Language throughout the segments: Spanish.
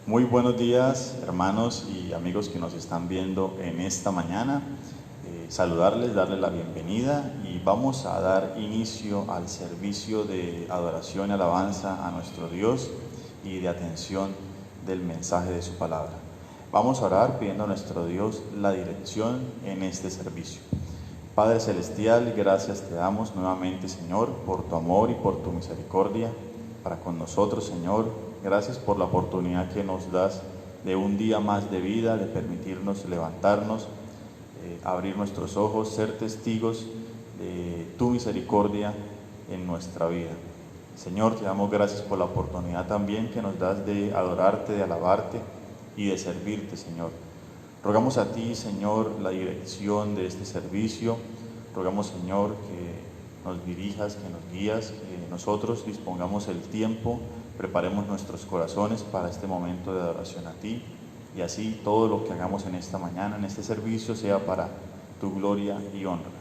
Muy buenos días, hermanos y amigos que nos están viendo en esta mañana. Saludarles, darles la bienvenida y vamos a dar inicio al servicio de adoración y alabanza a nuestro Dios y de atención del mensaje de su palabra. Vamos a orar pidiendo a nuestro Dios la dirección en este servicio. Padre Celestial, gracias te damos nuevamente, Señor, por tu amor y por tu misericordia para con nosotros, Señor. Gracias por la oportunidad que nos das de un día más de vida, de permitirnos levantarnos, abrir nuestros ojos, ser testigos de tu misericordia en nuestra vida. Señor, te damos gracias por la oportunidad también que nos das de adorarte, de alabarte y de servirte, Señor. Rogamos a ti, Señor, la dirección de este servicio. Rogamos, Señor, que nos dirijas, que nos guías, que nosotros dispongamos el tiempo, preparemos nuestros corazones para este momento de adoración a ti, y así todo lo que hagamos en esta mañana, en este servicio, sea para tu gloria y honra.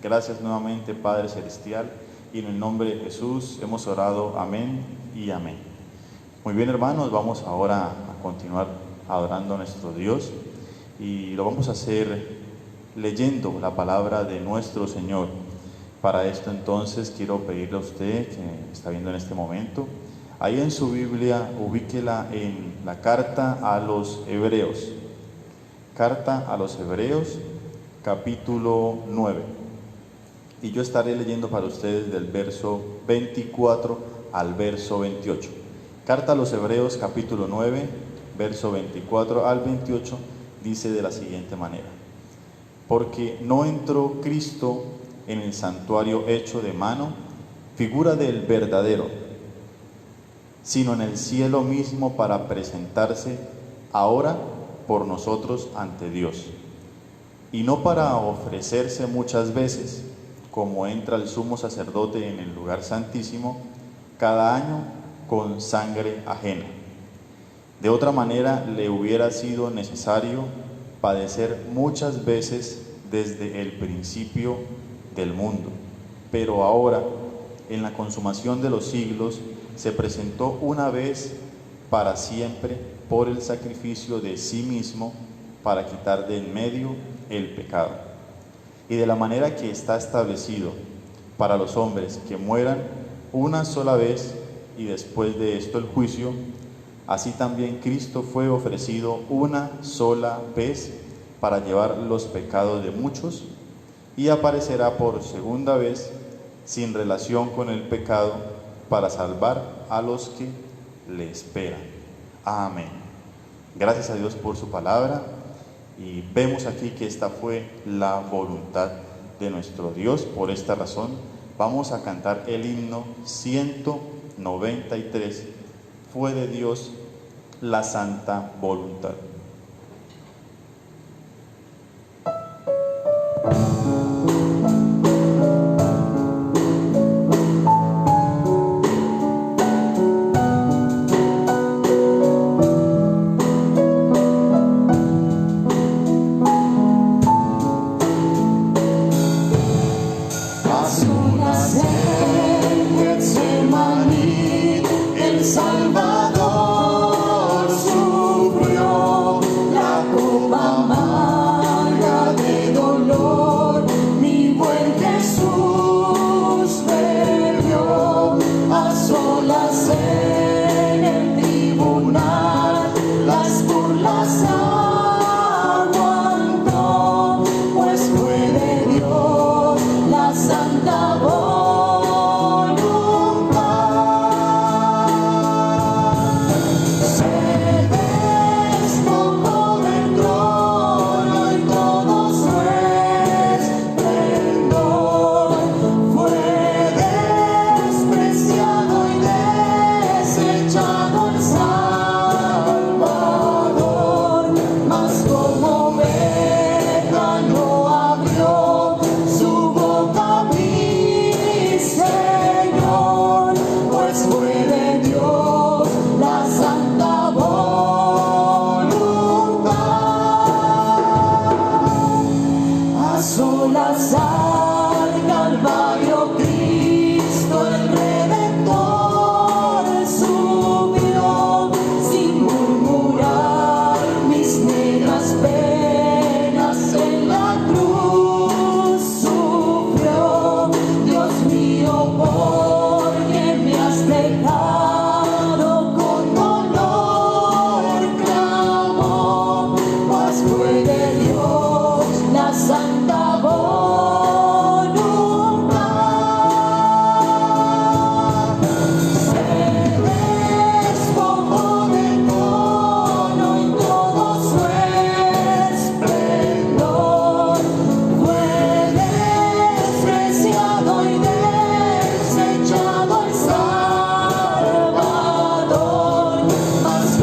Gracias nuevamente, Padre Celestial, y en el nombre de Jesús hemos orado. Amén y amén. Muy bien, hermanos, vamos ahora a continuar adorando a nuestro Dios, y lo vamos a hacer leyendo la palabra de nuestro Señor. Para esto entonces quiero pedirle a usted que me está viendo en este momento, ahí en su Biblia, ubíquela en la carta a los Hebreos. Carta a los Hebreos, capítulo 9. Y yo estaré leyendo para ustedes del verso 24 al verso 28. Carta a los Hebreos, capítulo 9, verso 24 al 28, dice de la siguiente manera: porque no entró Cristo en el santuario hecho de mano, figura del verdadero, sino en el cielo mismo, para presentarse ahora por nosotros ante Dios, y no para ofrecerse muchas veces, como entra el sumo sacerdote en el lugar santísimo cada año con sangre ajena. De otra manera le hubiera sido necesario padecer muchas veces desde el principio del mundo, pero ahora, en la consumación de los siglos, se presentó una vez para siempre por el sacrificio de sí mismo para quitar de en medio el pecado. Y de la manera que está establecido para los hombres que mueran una sola vez y después de esto el juicio, así también Cristo fue ofrecido una sola vez para llevar los pecados de muchos, y aparecerá por segunda vez sin relación con el pecado para salvar a los que le esperan. Amén. Gracias a Dios por su palabra, y vemos aquí que esta fue la voluntad de nuestro Dios. Por esta razón vamos a cantar el himno 193, fue de Dios la santa voluntad. El Salvador sufrió.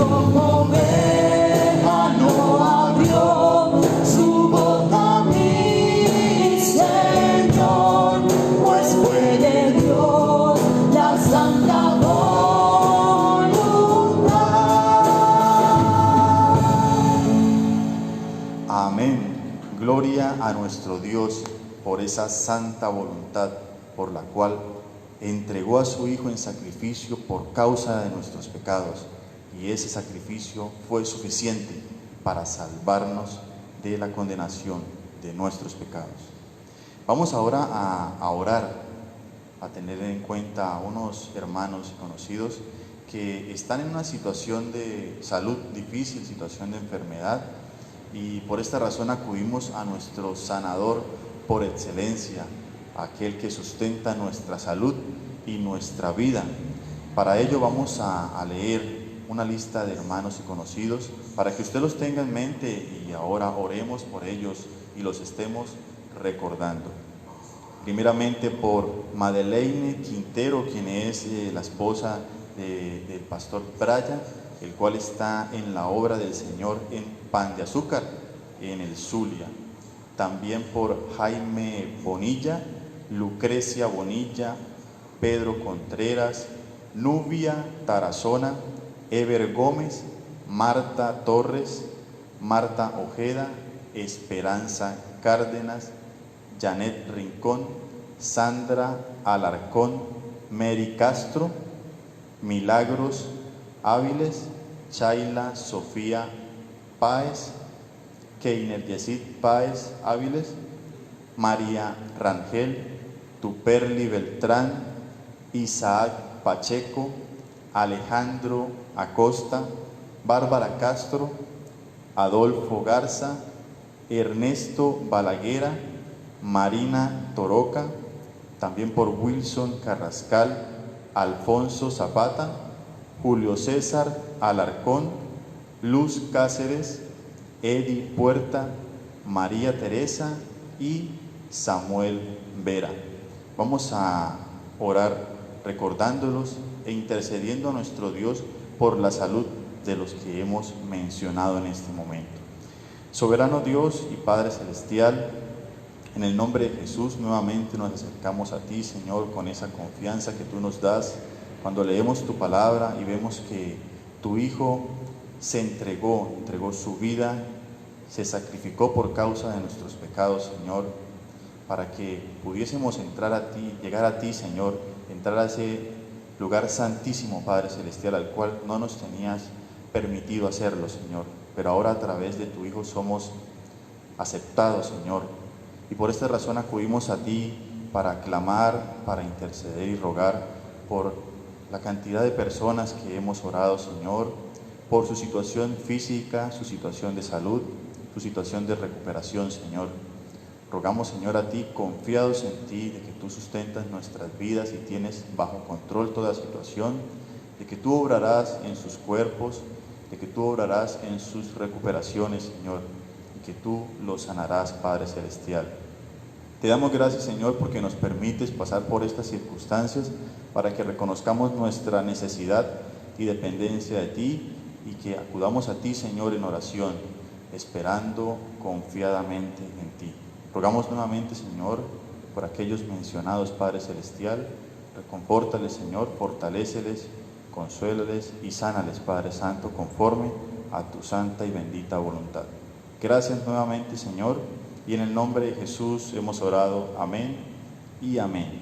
como oveja no abrió su boca a mí, Señor, pues fue de Dios la santa voluntad. Amén. Gloria a nuestro Dios por esa santa voluntad por la cual entregó a su Hijo en sacrificio por causa de nuestros pecados, y ese sacrificio fue suficiente para salvarnos de la condenación de nuestros pecados. Vamos ahora a orar, a tener en cuenta a unos hermanos conocidos que están en una situación de salud difícil, situación de enfermedad, y por esta razón acudimos a nuestro sanador por excelencia, aquel que sustenta nuestra salud y nuestra vida. Para ello vamos a leer una lista de hermanos y conocidos para que usted los tenga en mente y ahora oremos por ellos y los estemos recordando. Primeramente por Madeleine Quintero, quien es la esposa del pastor Brian, el cual está en la obra del Señor en Pan de Azúcar, en el Zulia. También por Jaime Bonilla, Lucrecia Bonilla, Pedro Contreras, Nubia Tarazona, Ever Gómez, Marta Torres, Marta Ojeda, Esperanza Cárdenas, Janet Rincón, Sandra Alarcón, Mary Castro, Milagros Áviles, Chayla Sofía Páez, Keiner Yesid Páez Áviles, María Rangel, Tuperli Beltrán, Isaac Pacheco, Alejandro Acosta, Bárbara Castro, Adolfo Garza, Ernesto Balaguera, Marina Toroca, también por Wilson Carrascal, Alfonso Zapata, Julio César Alarcón, Luz Cáceres, Edi Puerta, María Teresa y Samuel Vera. Vamos a orar recordándolos e intercediendo a nuestro Dios por la salud de los que hemos mencionado en este momento. Soberano Dios y Padre Celestial, en el nombre de Jesús nuevamente nos acercamos a ti, Señor, con esa confianza que tú nos das cuando leemos tu palabra y vemos que tu Hijo se entregó su vida, se sacrificó por causa de nuestros pecados, Señor, para que pudiésemos entrar a ti, llegar a ti, Señor, entrar a ese lugar santísimo, Padre Celestial, al cual no nos tenías permitido hacerlo, Señor. Pero ahora a través de tu Hijo somos aceptados, Señor. Y por esta razón acudimos a ti para clamar, para interceder y rogar por la cantidad de personas que hemos orado, Señor, por su situación física, su situación de salud, su situación de recuperación, Señor. Rogamos, Señor, a ti, confiados en ti, de que tú sustentas nuestras vidas y tienes bajo control toda situación, de que tú obrarás en sus cuerpos, de que tú obrarás en sus recuperaciones, Señor, y que tú los sanarás, Padre Celestial. Te damos gracias, Señor, porque nos permites pasar por estas circunstancias para que reconozcamos nuestra necesidad y dependencia de ti y que acudamos a ti, Señor, en oración, esperando confiadamente en ti. Rogamos nuevamente, Señor, por aquellos mencionados, Padre Celestial, reconfórtales, Señor, fortaléceles, consuélales y sánales, Padre Santo, conforme a tu santa y bendita voluntad. Gracias nuevamente, Señor, y en el nombre de Jesús hemos orado. Amén y amén.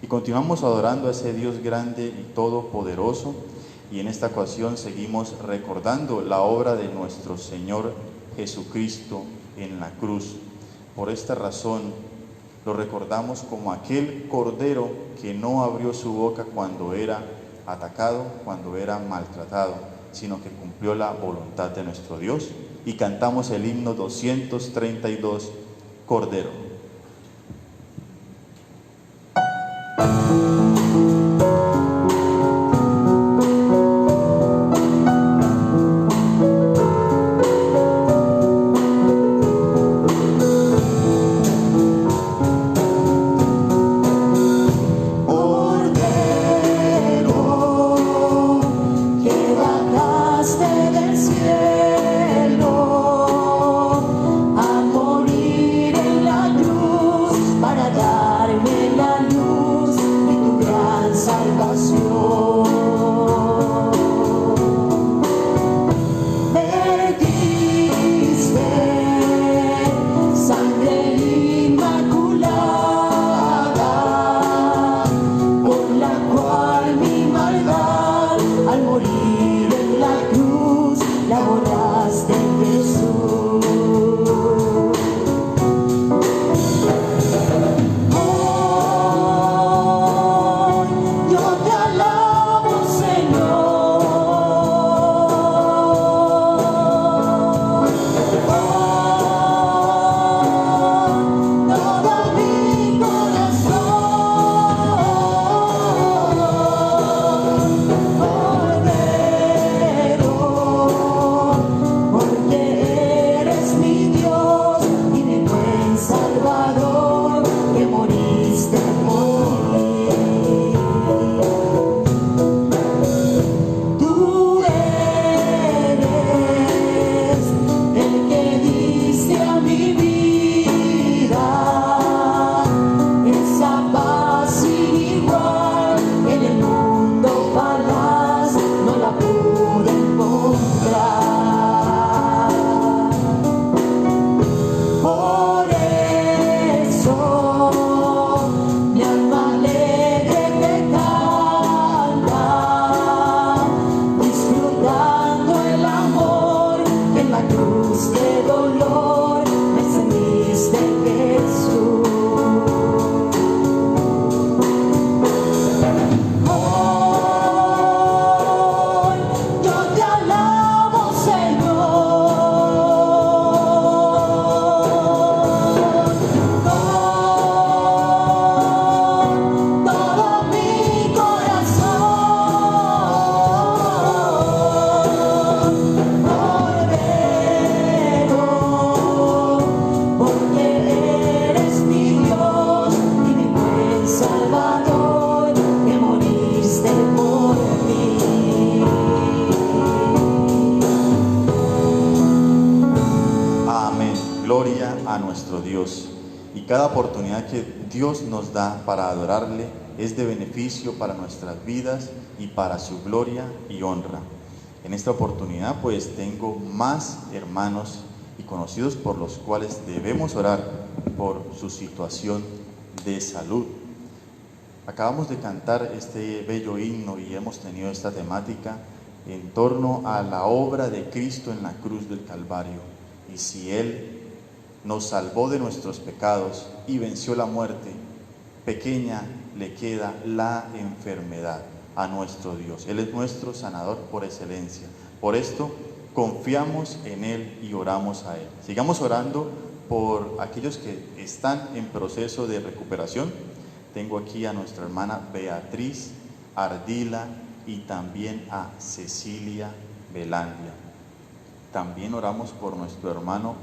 Y continuamos adorando a ese Dios grande y todopoderoso, y en esta ocasión seguimos recordando la obra de nuestro Señor Jesucristo en la cruz. Por esta razón lo recordamos como aquel cordero que no abrió su boca cuando era atacado, cuando era maltratado, sino que cumplió la voluntad de nuestro Dios. Y cantamos el himno 232, Cordero. Cordero, que bajaste al morir en la cruz, la borraste, Jesús. Hoy yo te alabo, Señor. Todo mi corazón, porque eres mi Dios y mi buen Salvador, que moriste por mí. Tú eres el que diste a mi vida esa paz sin igual. En el mundo falaz no la pude encontrar. Por eso mi alma alegre te canta, disfrutando el amor que en la cruz de dolor me encendiste, Jesús. Hoy yo te alabo, Señor, con todo mi corazón, Cordero, porque eres mi Dios y mi buen Salvador, que moriste por mí. Amén. Gloria a nuestro Dios. Y cada oportunidad que Dios nos da para adorarle es de beneficio para nuestras vidas y para su gloria y honra. En esta oportunidad pues tengo más hermanos y conocidos por los cuales debemos orar por su situación de salud. Acabamos de cantar este bello himno y hemos tenido esta temática en torno a la obra de Cristo en la cruz del Calvario. Y si Él nos salvó de nuestros pecados y venció la muerte, pequeña le queda la enfermedad a nuestro Dios. Él es nuestro sanador por excelencia. Por esto confiamos en Él y oramos a Él. Sigamos orando por aquellos que están en proceso de recuperación. Tengo aquí a nuestra hermana Beatriz Ardila y también a Cecilia Belandia. También oramos por nuestro hermano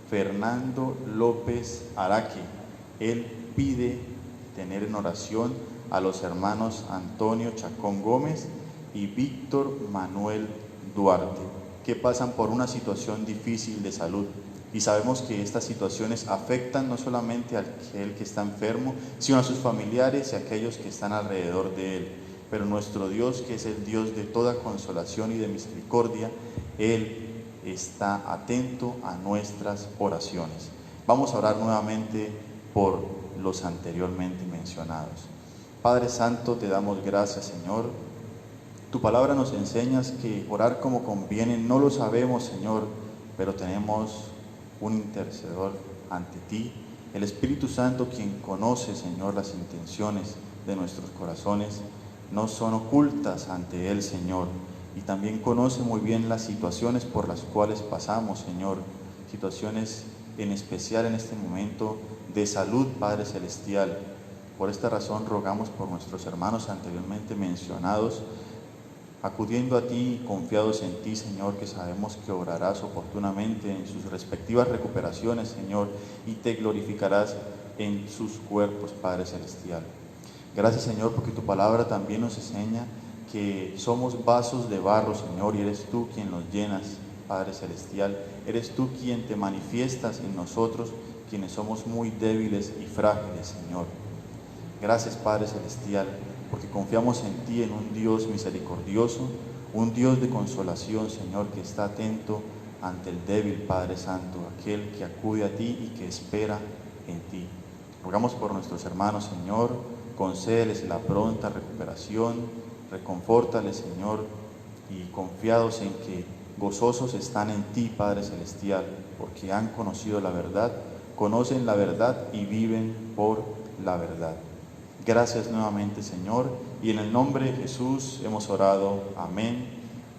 Fernando López Araque. Él pide tener en oración a los hermanos Antonio Chacón Gómez y Víctor Manuel Duarte, que pasan por una situación difícil de salud. Y sabemos que estas situaciones afectan no solamente a aquel que está enfermo, sino a sus familiares y a aquellos que están alrededor de él. Pero nuestro Dios, que es el Dios de toda consolación y de misericordia, Él está atento a nuestras oraciones. Vamos a orar nuevamente por los anteriormente mencionados. Padre Santo, te damos gracias, Señor. Tu palabra nos enseña que orar como conviene no lo sabemos, Señor, pero tenemos un intercedor ante ti, el Espíritu Santo, quien conoce, Señor, las intenciones de nuestros corazones, no son ocultas ante Él, Señor, y también conoce muy bien las situaciones por las cuales pasamos, Señor, situaciones en especial en este momento de salud, Padre Celestial. Por esta razón rogamos por nuestros hermanos anteriormente mencionados, acudiendo a ti, confiados en ti, Señor, que sabemos que obrarás oportunamente en sus respectivas recuperaciones, Señor, y te glorificarás en sus cuerpos, Padre Celestial. Gracias, Señor, porque tu palabra también nos enseña que somos vasos de barro, Señor, y eres tú quien nos llenas, Padre Celestial. Eres tú quien te manifiestas en nosotros, quienes somos muy débiles y frágiles, Señor. Gracias, Padre Celestial, porque confiamos en ti, en un Dios misericordioso, un Dios de consolación, Señor, que está atento ante el débil, Padre Santo, aquel que acude a ti y que espera en ti. Rogamos por nuestros hermanos, Señor, concédeles la pronta recuperación, reconfórtales, Señor, y confiados en que gozosos están en ti, Padre Celestial, porque han conocido la verdad, conocen la verdad y viven por la verdad. Gracias nuevamente, Señor, y en el nombre de Jesús hemos orado. Amén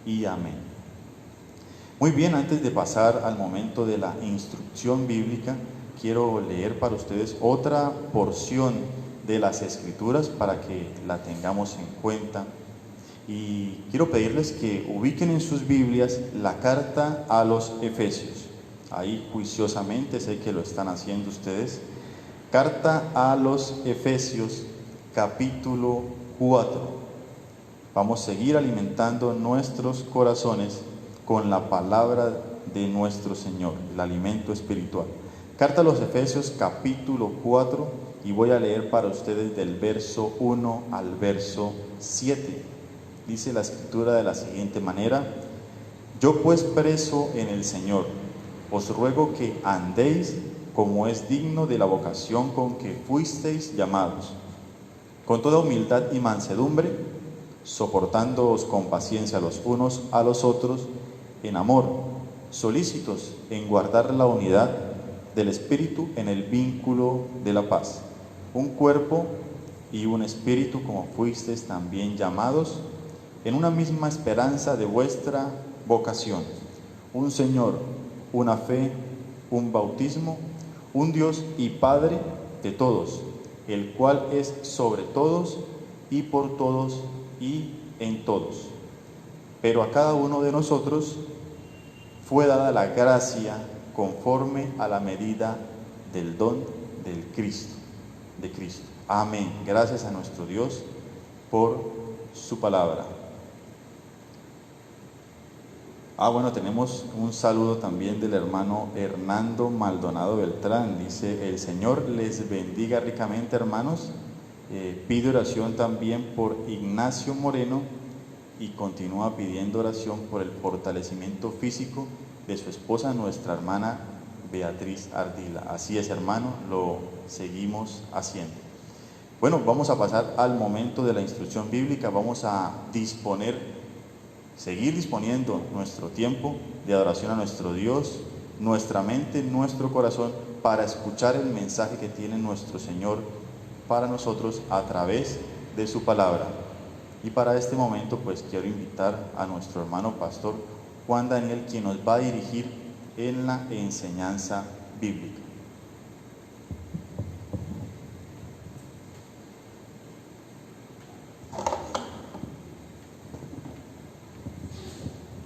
y amén. Muy bien, antes de pasar al momento de la instrucción bíblica, quiero leer para ustedes otra porción de las Escrituras para que la tengamos en cuenta. Y quiero pedirles que ubiquen en sus Biblias la carta a los Efesios. Ahí juiciosamente, sé que lo están haciendo ustedes. Carta a los Efesios, capítulo 4. Vamos a seguir alimentando nuestros corazones con la palabra de nuestro Señor, el alimento espiritual. Carta a los Efesios, capítulo 4, y voy a leer para ustedes del verso 1 al verso 7. Dice la Escritura de la siguiente manera: Yo pues, preso en el Señor, os ruego que andéis como es digno de la vocación con que fuisteis llamados, con toda humildad y mansedumbre, soportándoos con paciencia los unos a los otros en amor, solícitos en guardar la unidad del Espíritu en el vínculo de la paz. Un cuerpo y un espíritu, como fuisteis también llamados, en una misma esperanza de vuestra vocación. Un Señor, una fe, un bautismo, un Dios y Padre de todos, el cual es sobre todos y por todos y en todos. Pero a cada uno de nosotros fue dada la gracia conforme a la medida del don del Cristo, de Cristo. Amén. Gracias a nuestro Dios por su palabra. Bueno, tenemos un saludo también del hermano Hernando Maldonado Beltrán. Dice: el Señor les bendiga ricamente, hermanos. Pide oración también por Ignacio Moreno y continúa pidiendo oración por el fortalecimiento físico de su esposa, nuestra hermana Beatriz Ardila. Así es, hermano, lo seguimos haciendo. Bueno, vamos a pasar al momento de la instrucción bíblica. Vamos a seguir disponiendo nuestro tiempo de adoración a nuestro Dios, nuestra mente, nuestro corazón, para escuchar el mensaje que tiene nuestro Señor para nosotros a través de su palabra. Y para este momento, pues quiero invitar a nuestro hermano pastor Juan Daniel, quien nos va a dirigir en la enseñanza bíblica.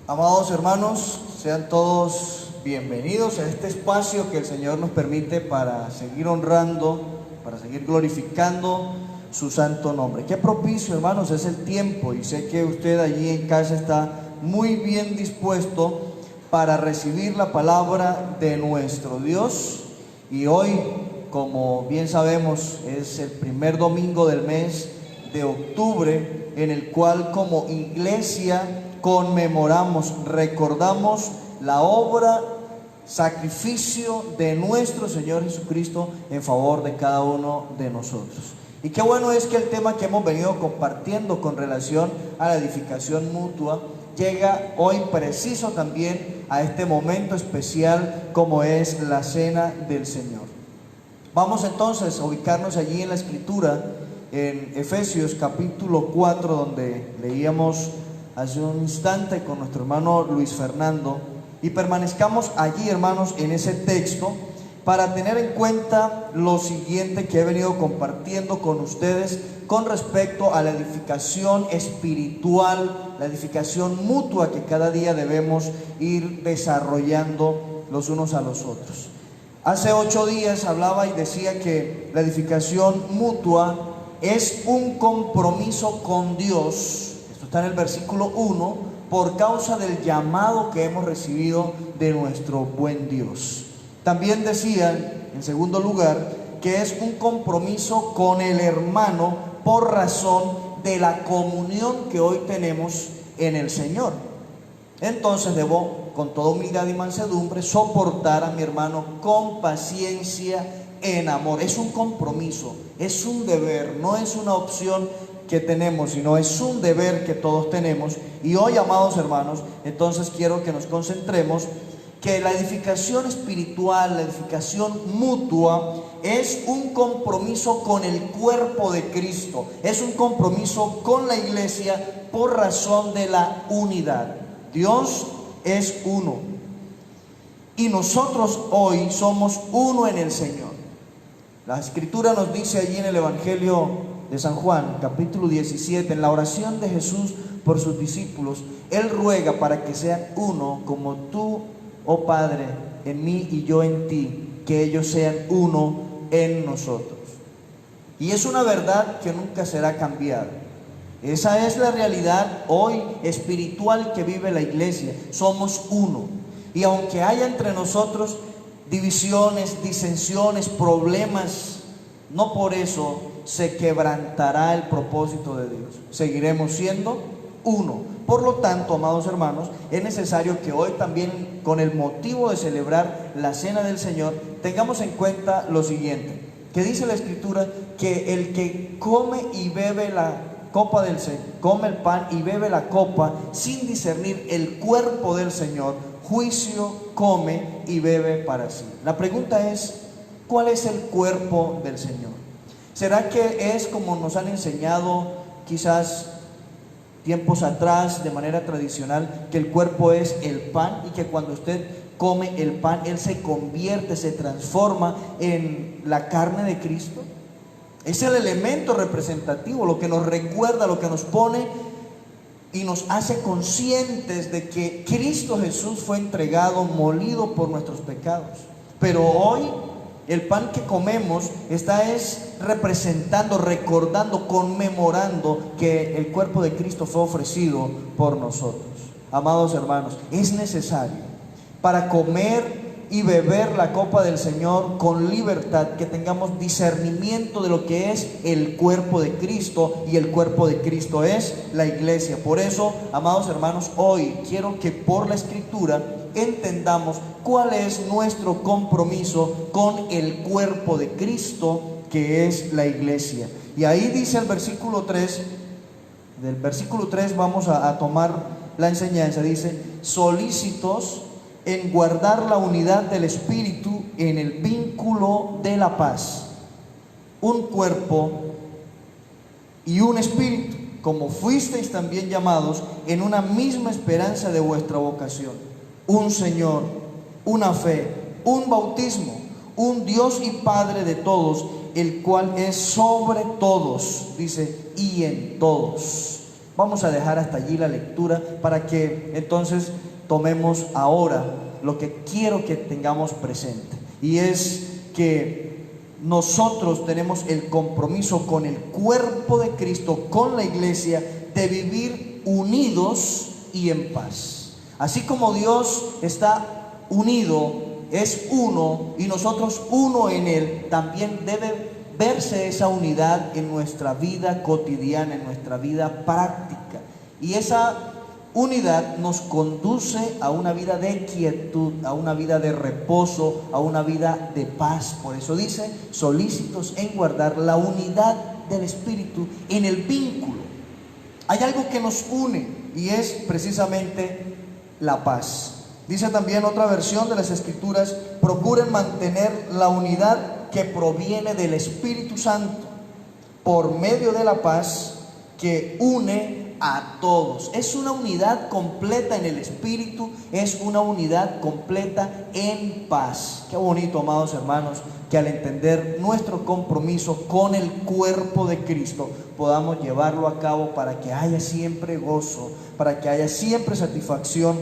Amados hermanos, sean todos bienvenidos a este espacio que el Señor nos permite para seguir honrando, para seguir glorificando su santo nombre. Qué propicio, hermanos, es el tiempo, y sé que usted allí en casa está muy bien dispuesto para recibir la palabra de nuestro Dios. Y hoy, como bien sabemos, es el primer domingo del mes de octubre, en el cual como iglesia conmemoramos, recordamos la obra, sacrificio de nuestro Señor Jesucristo en favor de cada uno de nosotros. Y qué bueno es que el tema que hemos venido compartiendo con relación a la edificación mutua llega hoy preciso también a este momento especial como es la Cena del Señor. Vamos entonces a ubicarnos allí en la Escritura, en Efesios capítulo 4, donde leíamos hace un instante con nuestro hermano Luis Fernando, y permanezcamos allí, hermanos, en ese texto para tener en cuenta lo siguiente que he venido compartiendo con ustedes con respecto a la edificación espiritual, la edificación mutua que cada día debemos ir desarrollando los unos a los otros. Hace 8 días hablaba y decía que la edificación mutua es un compromiso con Dios. Está en el versículo 1, por causa del llamado que hemos recibido de nuestro buen Dios. También decía, en segundo lugar, que es un compromiso con el hermano por razón de la comunión que hoy tenemos en el Señor. Entonces debo, con toda humildad y mansedumbre, soportar a mi hermano con paciencia en amor. Es un compromiso, es un deber, no es una opción que tenemos, sino es un deber que todos tenemos. Y hoy, amados hermanos, entonces quiero que nos concentremos que la edificación espiritual, la edificación mutua, es un compromiso con el cuerpo de Cristo, es un compromiso con la iglesia por razón de la unidad. Dios es uno y nosotros hoy somos uno en el Señor. La Escritura nos dice allí en el Evangelio de San Juan, capítulo 17, en la oración de Jesús por sus discípulos, Él ruega para que sean uno como tú, oh Padre, en mí y yo en ti, que ellos sean uno en nosotros. Y es una verdad que nunca será cambiada. Esa es la realidad hoy espiritual que vive la iglesia. Somos uno. Y aunque haya entre nosotros divisiones, disensiones, problemas, no por eso se quebrantará el propósito de Dios. Seguiremos siendo uno. Por lo tanto, amados hermanos, es necesario que hoy también, con el motivo de celebrar la Cena del Señor, tengamos en cuenta lo siguiente, que dice la Escritura que el que come y bebe la copa del Señor, come el pan y bebe la copa sin discernir el cuerpo del Señor, juicio come y bebe para sí. La pregunta es, ¿cuál es el cuerpo del Señor? ¿Será que es como nos han enseñado quizás tiempos atrás de manera tradicional, que el cuerpo es el pan y que cuando usted come el pan, Él se convierte, se transforma en la carne de Cristo? Es el elemento representativo, lo que nos recuerda, lo que nos pone y nos hace conscientes de que Cristo Jesús fue entregado, molido por nuestros pecados. Pero hoy el pan que comemos está representando, recordando, conmemorando que el cuerpo de Cristo fue ofrecido por nosotros. Amados hermanos, es necesario para comer y beber la copa del Señor con libertad que tengamos discernimiento de lo que es el cuerpo de Cristo, y el cuerpo de Cristo es la iglesia. Por eso, amados hermanos, hoy quiero que por la Escritura entendamos cuál es nuestro compromiso con el cuerpo de Cristo, que es la iglesia. Y ahí dice el versículo 3, del versículo 3 vamos a tomar la enseñanza, dice: solícitos en guardar la unidad del Espíritu en el vínculo de la paz. Un cuerpo y un espíritu, como fuisteis también llamados en una misma esperanza de vuestra vocación. Un Señor, una fe, un bautismo, un Dios y Padre de todos, el cual es sobre todos, dice, y en todos. Vamos a dejar hasta allí la lectura para que entonces tomemos ahora lo que quiero que tengamos presente, y es que nosotros tenemos el compromiso con el cuerpo de Cristo, con la iglesia, de vivir unidos y en paz. Así como Dios está unido, es uno, y nosotros uno en Él, también debe verse esa unidad en nuestra vida cotidiana, en nuestra vida práctica. Y esa unidad nos conduce a una vida de quietud, a una vida de reposo, a una vida de paz. Por eso dice: solícitos en guardar la unidad del Espíritu en el vínculo. Hay algo que nos une y es precisamente la paz. Dice también otra versión de las Escrituras: procuren mantener la unidad que proviene del Espíritu Santo por medio de la paz que une a todos. Es una unidad completa en el Espíritu, es una unidad completa en paz. Qué bonito, amados hermanos, que al entender nuestro compromiso con el cuerpo de Cristo podamos llevarlo a cabo para que haya siempre gozo, para que haya siempre satisfacción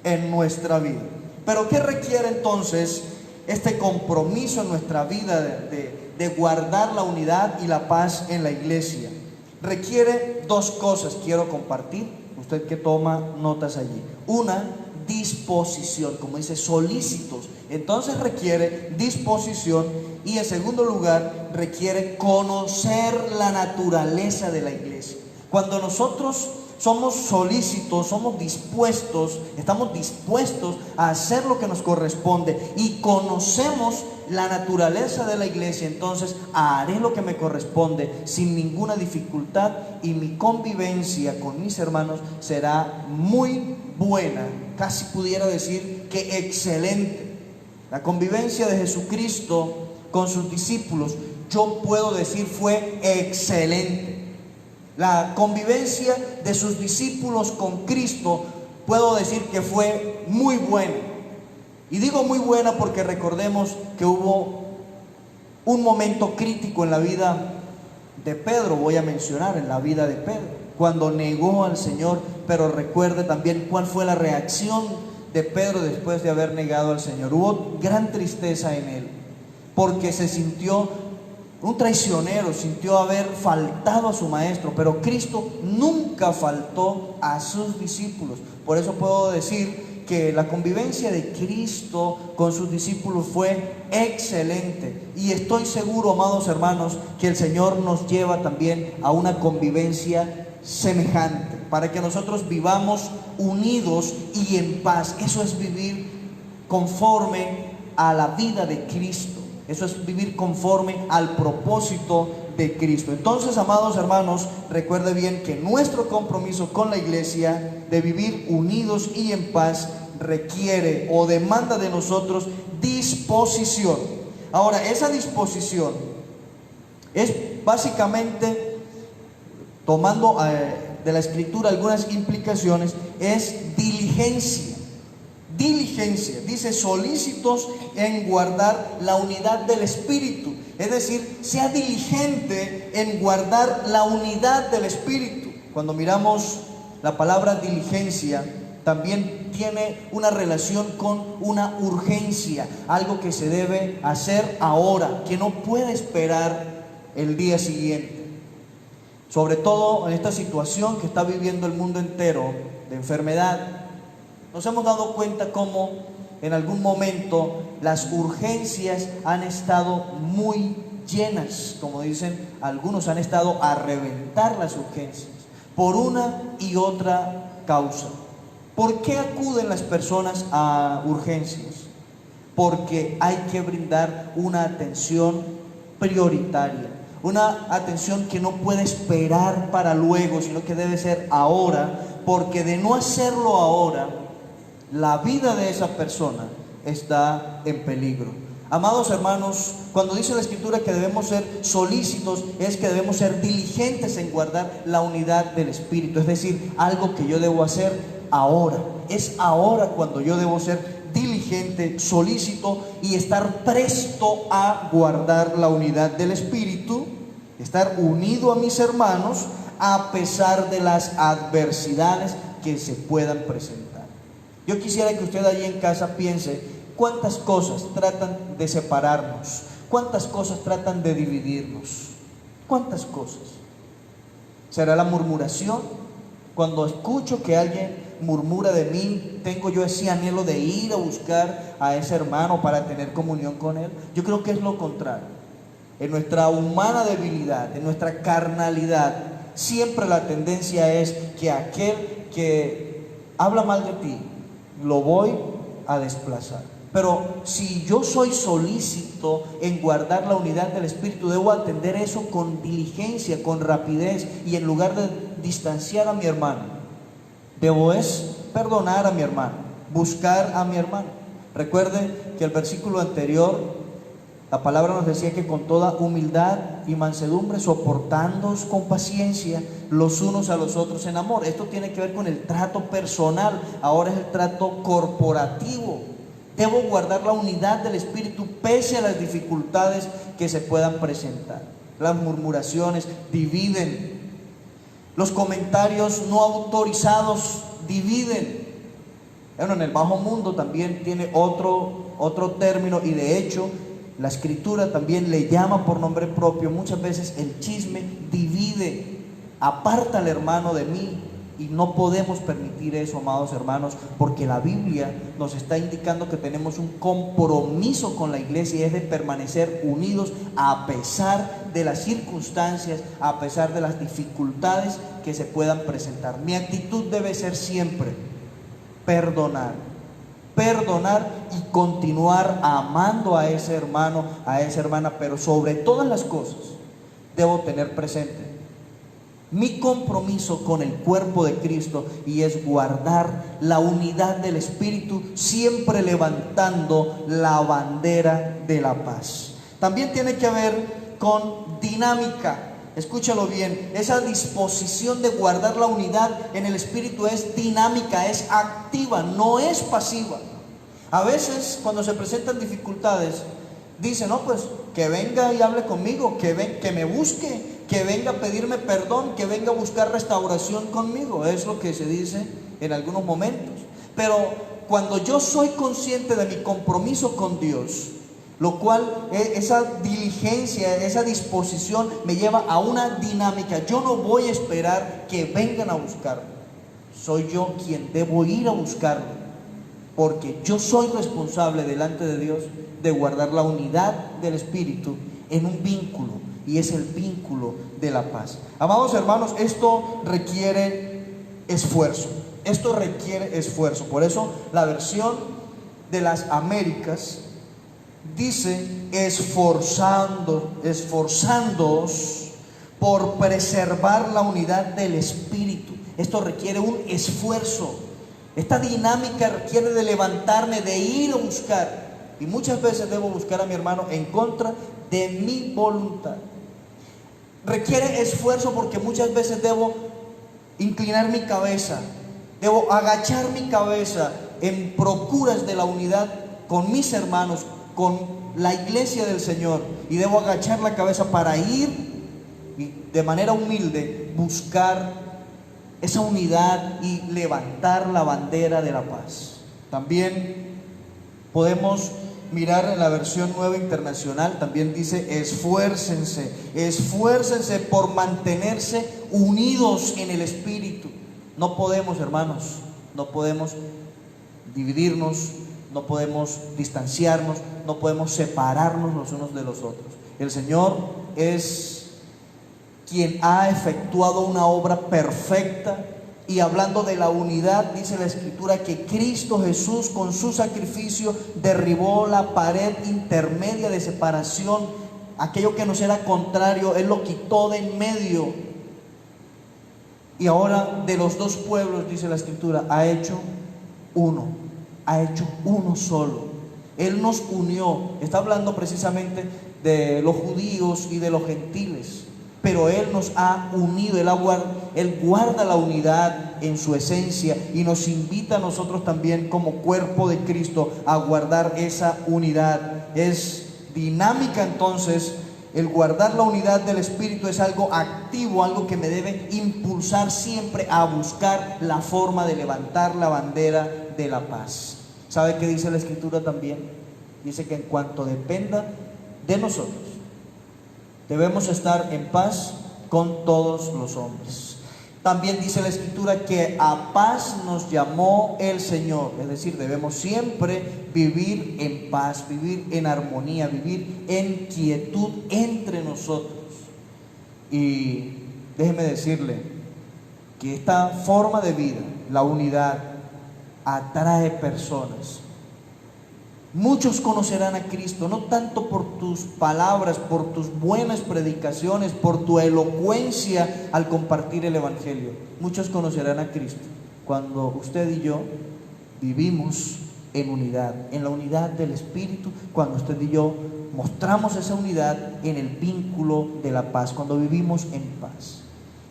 en nuestra vida. Pero ¿qué requiere entonces este compromiso en nuestra vida de guardar la unidad y la paz en la iglesia? Requiere dos cosas, quiero compartir, usted que toma notas allí. Una, disposición, como dice, solícitos. Entonces requiere disposición, y en segundo lugar requiere conocer la naturaleza de la iglesia. Cuando nosotros somos solícitos, somos dispuestos, estamos dispuestos a hacer lo que nos corresponde y conocemos la naturaleza de la iglesia, entonces haré lo que me corresponde sin ninguna dificultad y mi convivencia con mis hermanos será muy buena, casi pudiera decir que excelente. La convivencia de Jesucristo con sus discípulos, yo puedo decir, fue excelente. La convivencia de sus discípulos con Cristo, puedo decir que fue muy buena. Y digo muy buena porque recordemos que hubo un momento crítico en la vida de Pedro, voy a mencionar en la vida de Pedro, cuando negó al Señor, pero recuerde también cuál fue la reacción de Pedro después de haber negado al Señor. Hubo gran tristeza en él, porque se sintió un traicionero, sintió haber faltado a su maestro, pero Cristo nunca faltó a sus discípulos. Por eso puedo decir que la convivencia de Cristo con sus discípulos fue excelente, y estoy seguro, amados hermanos, que el Señor nos lleva también a una convivencia semejante, para que nosotros vivamos unidos y en paz. Eso es vivir conforme a la vida de Cristo. Eso es vivir conforme al propósito de Cristo. Entonces, amados hermanos, recuerde bien que nuestro compromiso con la iglesia de vivir unidos y en paz requiere o demanda de nosotros disposición. Ahora, esa disposición es básicamente, tomando de la Escritura algunas implicaciones, es diligencia. Diligencia, dice, solícitos en guardar la unidad del Espíritu. Es decir, sea diligente en guardar la unidad del Espíritu. Cuando miramos la palabra diligencia, también tiene una relación con una urgencia, algo que se debe hacer ahora, que no puede esperar el día siguiente. Sobre todo en esta situación que está viviendo el mundo entero de enfermedad, nos hemos dado cuenta cómo en algún momento las urgencias han estado muy llenas, como dicen algunos, han estado a reventar las urgencias por una y otra causa. ¿Por qué acuden las personas a urgencias? Porque hay que brindar una atención prioritaria, una atención que no puede esperar para luego, sino que debe ser ahora, porque de no hacerlo ahora, la vida de esa persona está en peligro. Amados hermanos, cuando dice la Escritura que debemos ser solícitos, es que debemos ser diligentes en guardar la unidad del Espíritu. Es decir, algo que yo debo hacer ahora. Es ahora cuando yo debo ser diligente, solícito y estar presto a guardar la unidad del Espíritu, estar unido a mis hermanos a pesar de las adversidades que se puedan presentar. Yo quisiera que usted allí en casa piense cuántas cosas tratan de separarnos, cuántas cosas tratan de dividirnos, cuántas cosas. ¿Será la murmuración? Cuando escucho que alguien murmura de mí, tengo yo ese anhelo de ir a buscar a ese hermano para tener comunión con él. Yo creo que es lo contrario. En nuestra humana debilidad, en nuestra carnalidad, siempre la tendencia es que aquel que habla mal de ti, lo voy a desplazar. Pero si yo soy solícito en guardar la unidad del Espíritu, debo atender eso con diligencia, con rapidez, y en lugar de distanciar a mi hermano, debo perdonar a mi hermano, buscar a mi hermano. Recuerde que el versículo anterior, la palabra nos decía que con toda humildad y mansedumbre, soportándoos con paciencia los unos a los otros en amor. Esto tiene que ver con el trato personal, ahora es el trato corporativo. Debo guardar la unidad del Espíritu pese a las dificultades que se puedan presentar. Las murmuraciones dividen. Los comentarios no autorizados dividen. Bueno, en el bajo mundo también tiene otro término, y de hecho la Escritura también le llama por nombre propio. Muchas veces el chisme divide, aparta al hermano de mí, y no podemos permitir eso, amados hermanos, porque la Biblia nos está indicando que tenemos un compromiso con la iglesia, y es de permanecer unidos a pesar de las circunstancias, a pesar de las dificultades que se puedan presentar. Mi actitud debe ser siempre perdonar, perdonar y continuar amando a ese hermano, a esa hermana, pero sobre todas las cosas debo tener presente mi compromiso con el cuerpo de Cristo, y es guardar la unidad del Espíritu, siempre levantando la bandera de la paz. También tiene que ver con dinámica. Escúchalo bien, esa disposición de guardar la unidad en el Espíritu es dinámica, es activa, no es pasiva. A veces cuando se presentan dificultades, dicen, no, pues que venga y hable conmigo, que me busque, que venga a pedirme perdón, que venga a buscar restauración conmigo. Es lo que se dice en algunos momentos. Pero cuando yo soy consciente de mi compromiso con Dios, lo cual, esa diligencia, esa disposición me lleva a una dinámica. Yo no voy a esperar que vengan a buscarme. Soy yo quien debo ir a buscarlo, porque yo soy responsable delante de Dios de guardar la unidad del Espíritu en un vínculo, y es el vínculo de la paz. Amados hermanos, esto requiere esfuerzo. Esto requiere esfuerzo. Por eso la versión de las Américas dice: esforzándoos por preservar la unidad del Espíritu. Esto requiere un esfuerzo. Esta dinámica requiere de levantarme, de ir a buscar. Y muchas veces debo buscar a mi hermano en contra de mi voluntad. Requiere esfuerzo porque muchas veces debo inclinar mi cabeza, debo agachar mi cabeza en procuras de la unidad con mis hermanos, con la iglesia del Señor, y debo agachar la cabeza para ir y de manera humilde buscar esa unidad y levantar la bandera de la paz. También podemos mirar en la versión Nueva Internacional, también dice: esfuércense por mantenerse unidos en el Espíritu. No podemos, hermanos, no podemos dividirnos, no podemos distanciarnos, no podemos separarnos los unos de los otros. El Señor es quien ha efectuado una obra perfecta. Y hablando de la unidad, dice la Escritura que Cristo Jesús con su sacrificio derribó la pared intermedia de separación. Aquello que nos era contrario, Él lo quitó de en medio. Y ahora de los dos pueblos, dice la Escritura, ha hecho uno solo. Él nos unió. Está hablando precisamente de los judíos y de los gentiles, pero Él nos ha unido. Él guarda la unidad en su esencia y nos invita a nosotros también como cuerpo de Cristo a guardar esa unidad. Es dinámica entonces. El guardar la unidad del Espíritu es algo activo, algo que me debe impulsar siempre a buscar la forma de levantar la bandera de la paz. ¿Sabe qué dice la Escritura también? Dice que en cuanto dependa de nosotros, debemos estar en paz con todos los hombres. También dice la Escritura que a paz nos llamó el Señor. Es decir, debemos siempre vivir en paz, vivir en armonía, vivir en quietud entre nosotros. Y déjeme decirle que esta forma de vida, la unidad, atrae personas. Muchos conocerán a Cristo, no tanto por tus palabras, por tus buenas predicaciones, por tu elocuencia al compartir el Evangelio. Muchos conocerán a Cristo cuando usted y yo vivimos en unidad, en la unidad del Espíritu, cuando usted y yo mostramos esa unidad en el vínculo de la paz, cuando vivimos en paz.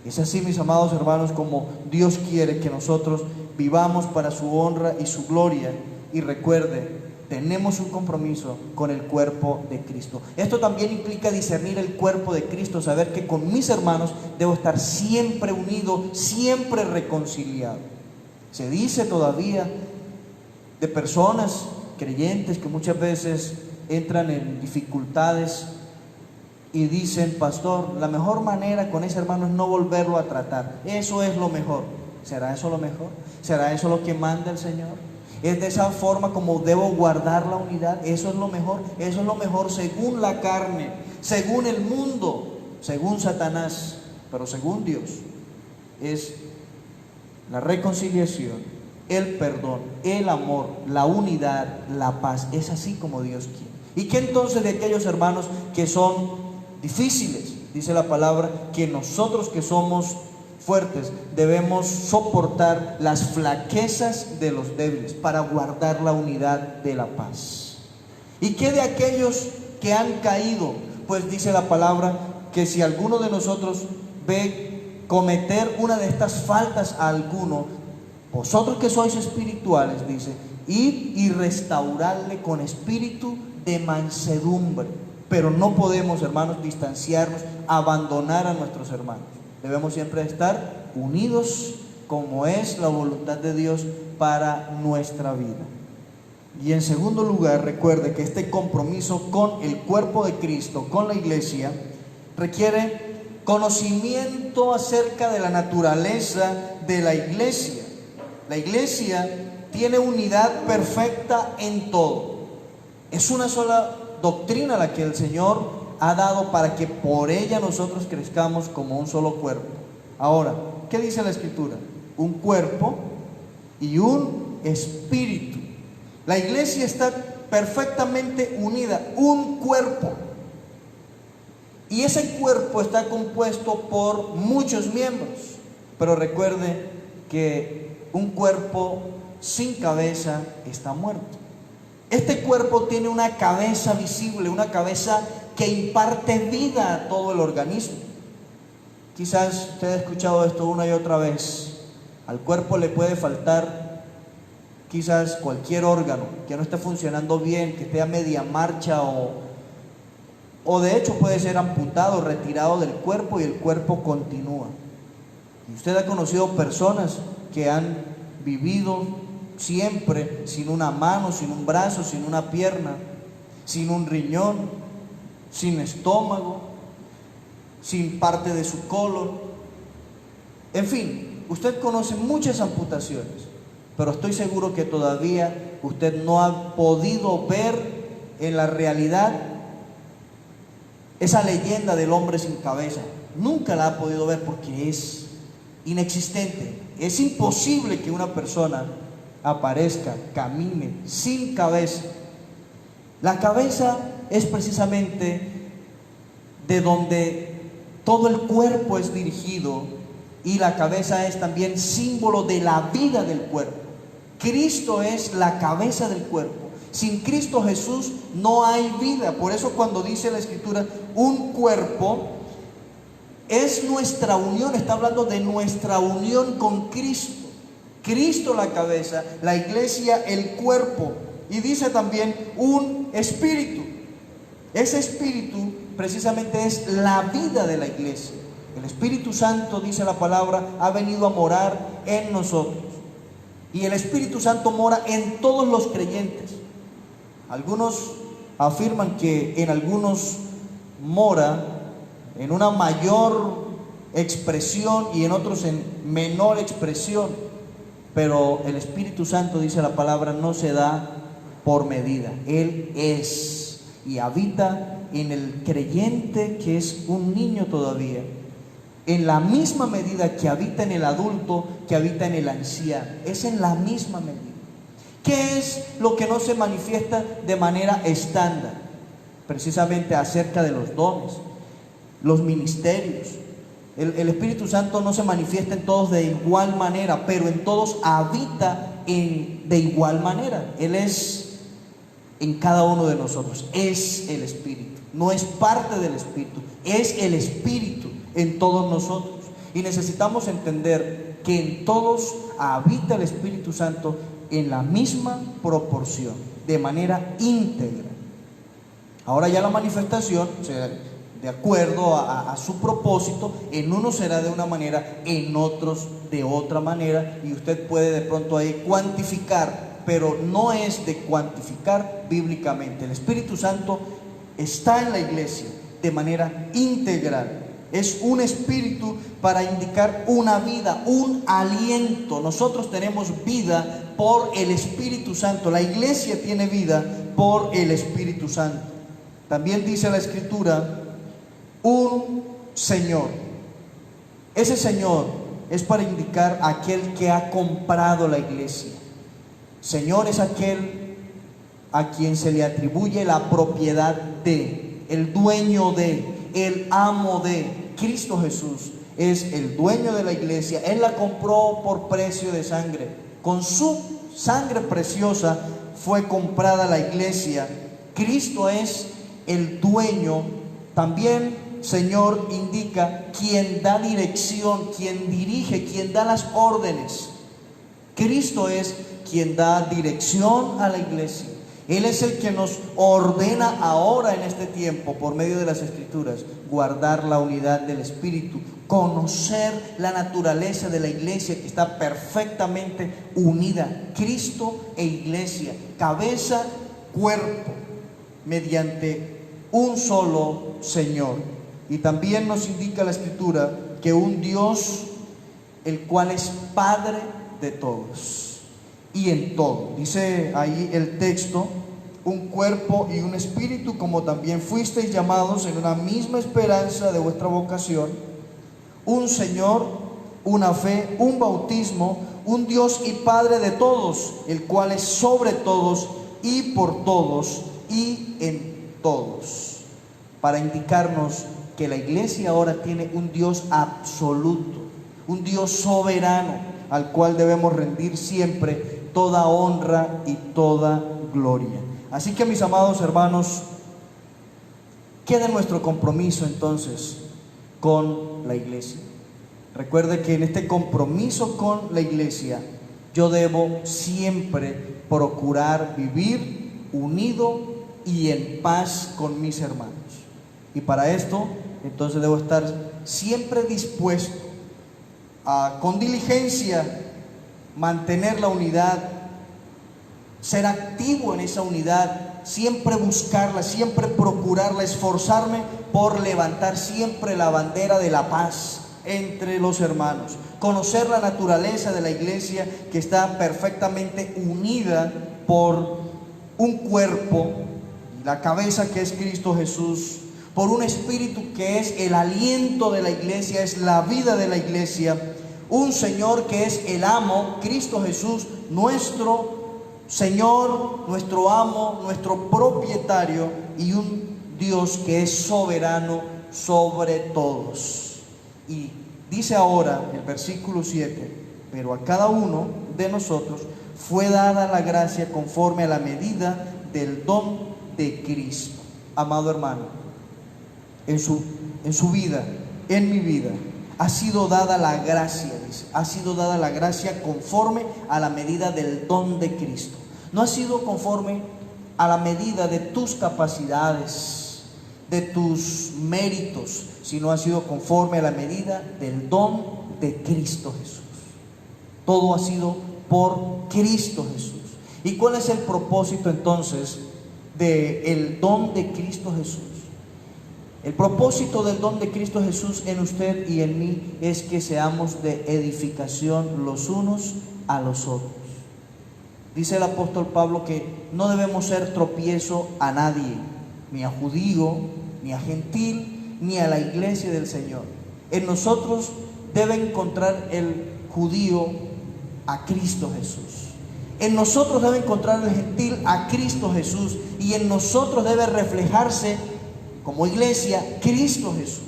Es así, mis amados hermanos, como Dios quiere que nosotros vivamos para su honra y su gloria. Y recuerde, tenemos un compromiso con el cuerpo de Cristo. Esto también implica discernir el cuerpo de Cristo, saber que con mis hermanos debo estar siempre unido, siempre reconciliado. Se dice todavía de personas creyentes que muchas veces entran en dificultades y dicen: pastor, la mejor manera con ese hermano es no volverlo a tratar. Eso es lo mejor. ¿Será eso lo mejor? ¿Será eso lo que manda el Señor? ¿Es de esa forma como debo guardar la unidad? Eso es lo mejor. Eso es lo mejor según la carne, según el mundo, según Satanás. Pero según Dios es la reconciliación, el perdón, el amor, la unidad, la paz. Es así como Dios quiere. ¿Y qué entonces de aquellos hermanos que son difíciles? Dice la palabra que nosotros que somos fuertes debemos soportar las flaquezas de los débiles para guardar la unidad de la paz. ¿Y qué de aquellos que han caído? Pues dice la palabra que si alguno de nosotros ve cometer una de estas faltas a alguno, vosotros que sois espirituales, dice, id y restaurarle con espíritu de mansedumbre. Pero no podemos, hermanos, distanciarnos, abandonar a nuestros hermanos. Debemos siempre estar unidos como es la voluntad de Dios para nuestra vida. Y en segundo lugar, recuerde que este compromiso con el cuerpo de Cristo, con la iglesia, requiere conocimiento acerca de la naturaleza de la iglesia. La iglesia tiene unidad perfecta en todo. Es una sola doctrina la que el Señor ha dado para que por ella nosotros crezcamos como un solo cuerpo. Ahora, ¿qué dice la Escritura? Un cuerpo y un espíritu. La iglesia está perfectamente unida, un cuerpo. Y ese cuerpo está compuesto por muchos miembros. Pero recuerde que un cuerpo sin cabeza está muerto. Este cuerpo tiene una cabeza visible, una cabeza que imparte vida a todo el organismo. Quizás usted ha escuchado esto una y otra vez. Al cuerpo le puede faltar quizás cualquier órgano que no esté funcionando bien, que esté a media marcha o de hecho puede ser amputado, retirado del cuerpo y el cuerpo continúa. Y usted ha conocido personas que han vivido siempre sin una mano, sin un brazo, sin una pierna, sin un riñón, sin estómago, sin parte de su colon. En fin, usted conoce muchas amputaciones, pero estoy seguro que todavía usted no ha podido ver en la realidad esa leyenda del hombre sin cabeza. Nunca la ha podido ver porque es inexistente. Es imposible que una persona aparezca, camine sin cabeza. La cabeza es precisamente de donde todo el cuerpo es dirigido, y la cabeza es también símbolo de la vida del cuerpo. Cristo es la cabeza del cuerpo. Sin Cristo Jesús no hay vida. Por eso cuando dice la Escritura un cuerpo, es nuestra unión, está hablando de nuestra unión con Cristo. Cristo la cabeza, la iglesia el cuerpo, y dice también un espíritu. Ese espíritu precisamente es la vida de la iglesia. El Espíritu Santo, dice la palabra, ha venido a morar en nosotros. Y el Espíritu Santo mora en todos los creyentes. Algunos afirman que en algunos mora en una mayor expresión y en otros en menor expresión. Pero el Espíritu Santo, dice la palabra, no se da por medida. Él es y habita en el creyente que es un niño todavía, en la misma medida que habita en el adulto, que habita en el anciano. Es en la misma medida. ¿Qué es lo que no se manifiesta de manera estándar? Precisamente acerca de los dones, los ministerios. El Espíritu Santo no se manifiesta en todos de igual manera, pero en todos habita de igual manera. Él es en cada uno de nosotros. Es el Espíritu, no es parte del Espíritu, es el Espíritu en todos nosotros. Y necesitamos entender que en todos habita el Espíritu Santo en la misma proporción, de manera íntegra. Ahora ya la manifestación, de acuerdo a su propósito, en unos será de una manera, en otros de otra manera, y usted puede de pronto ahí cuantificar, pero no es de cuantificar bíblicamente. El Espíritu Santo está en la iglesia de manera integral. Es un espíritu para indicar una vida, un aliento. Nosotros tenemos vida por el Espíritu Santo. La iglesia tiene vida por el Espíritu Santo. También dice la Escritura, un Señor. Ese Señor es para indicar a aquel que ha comprado la iglesia. Señor es aquel a quien se le atribuye la propiedad de, el dueño de, el amo de. Cristo Jesús es el dueño de la iglesia. Él la compró por precio de sangre. Con su sangre preciosa fue comprada la iglesia. Cristo es el dueño. También, Señor, indica quien da dirección, quien dirige, quien da las órdenes. Cristo es quien da dirección a la iglesia. Él es el que nos ordena ahora en este tiempo, por medio de las Escrituras, guardar la unidad del Espíritu, conocer la naturaleza de la iglesia que está perfectamente unida. Cristo e iglesia, cabeza, cuerpo, mediante un solo Señor. Y también nos indica la Escritura que un Dios, el cual es Padre de todos y en todo. Dice ahí el texto: un cuerpo y un espíritu, como también fuisteis llamados en una misma esperanza de vuestra vocación, un Señor, una fe, un bautismo, un Dios y Padre de todos, el cual es sobre todos y por todos y en todos, para indicarnos que la iglesia ahora tiene un Dios absoluto, un Dios soberano, al cual debemos rendir siempre toda honra y toda gloria. Así que, mis amados hermanos, queda nuestro compromiso entonces con la iglesia. Recuerde que en este compromiso con la iglesia yo debo siempre procurar vivir unido y en paz con mis hermanos. Y para esto entonces debo estar siempre dispuesto a, con diligencia, mantener la unidad, ser activo en esa unidad, siempre buscarla, siempre procurarla, esforzarme por levantar siempre la bandera de la paz entre los hermanos, conocer la naturaleza de la iglesia que está perfectamente unida por un cuerpo, la cabeza que es Cristo Jesús, por un espíritu que es el aliento de la iglesia, es la vida de la iglesia, un Señor que es el amo, Cristo Jesús, nuestro Señor, nuestro amo, nuestro propietario, y un Dios que es soberano sobre todos. Y dice ahora el versículo 7: pero a cada uno de nosotros fue dada la gracia conforme a la medida del don de Cristo. Amado hermano, en su vida, en mi vida, ha sido dada la gracia, dice, ha sido dada la gracia conforme a la medida del don de Cristo. No ha sido conforme a la medida de tus capacidades, de tus méritos, sino ha sido conforme a la medida del don de Cristo Jesús. Todo ha sido por Cristo Jesús. ¿Y cuál es el propósito entonces del don de Cristo Jesús? El propósito del don de Cristo Jesús en usted y en mí es que seamos de edificación los unos a los otros. Dice el apóstol Pablo que no debemos ser tropiezo a nadie, ni a judío, ni a gentil, ni a la iglesia del Señor. En nosotros debe encontrar el judío a Cristo Jesús. En nosotros debe encontrar el gentil a Cristo Jesús. Y en nosotros debe reflejarse como iglesia Cristo Jesús.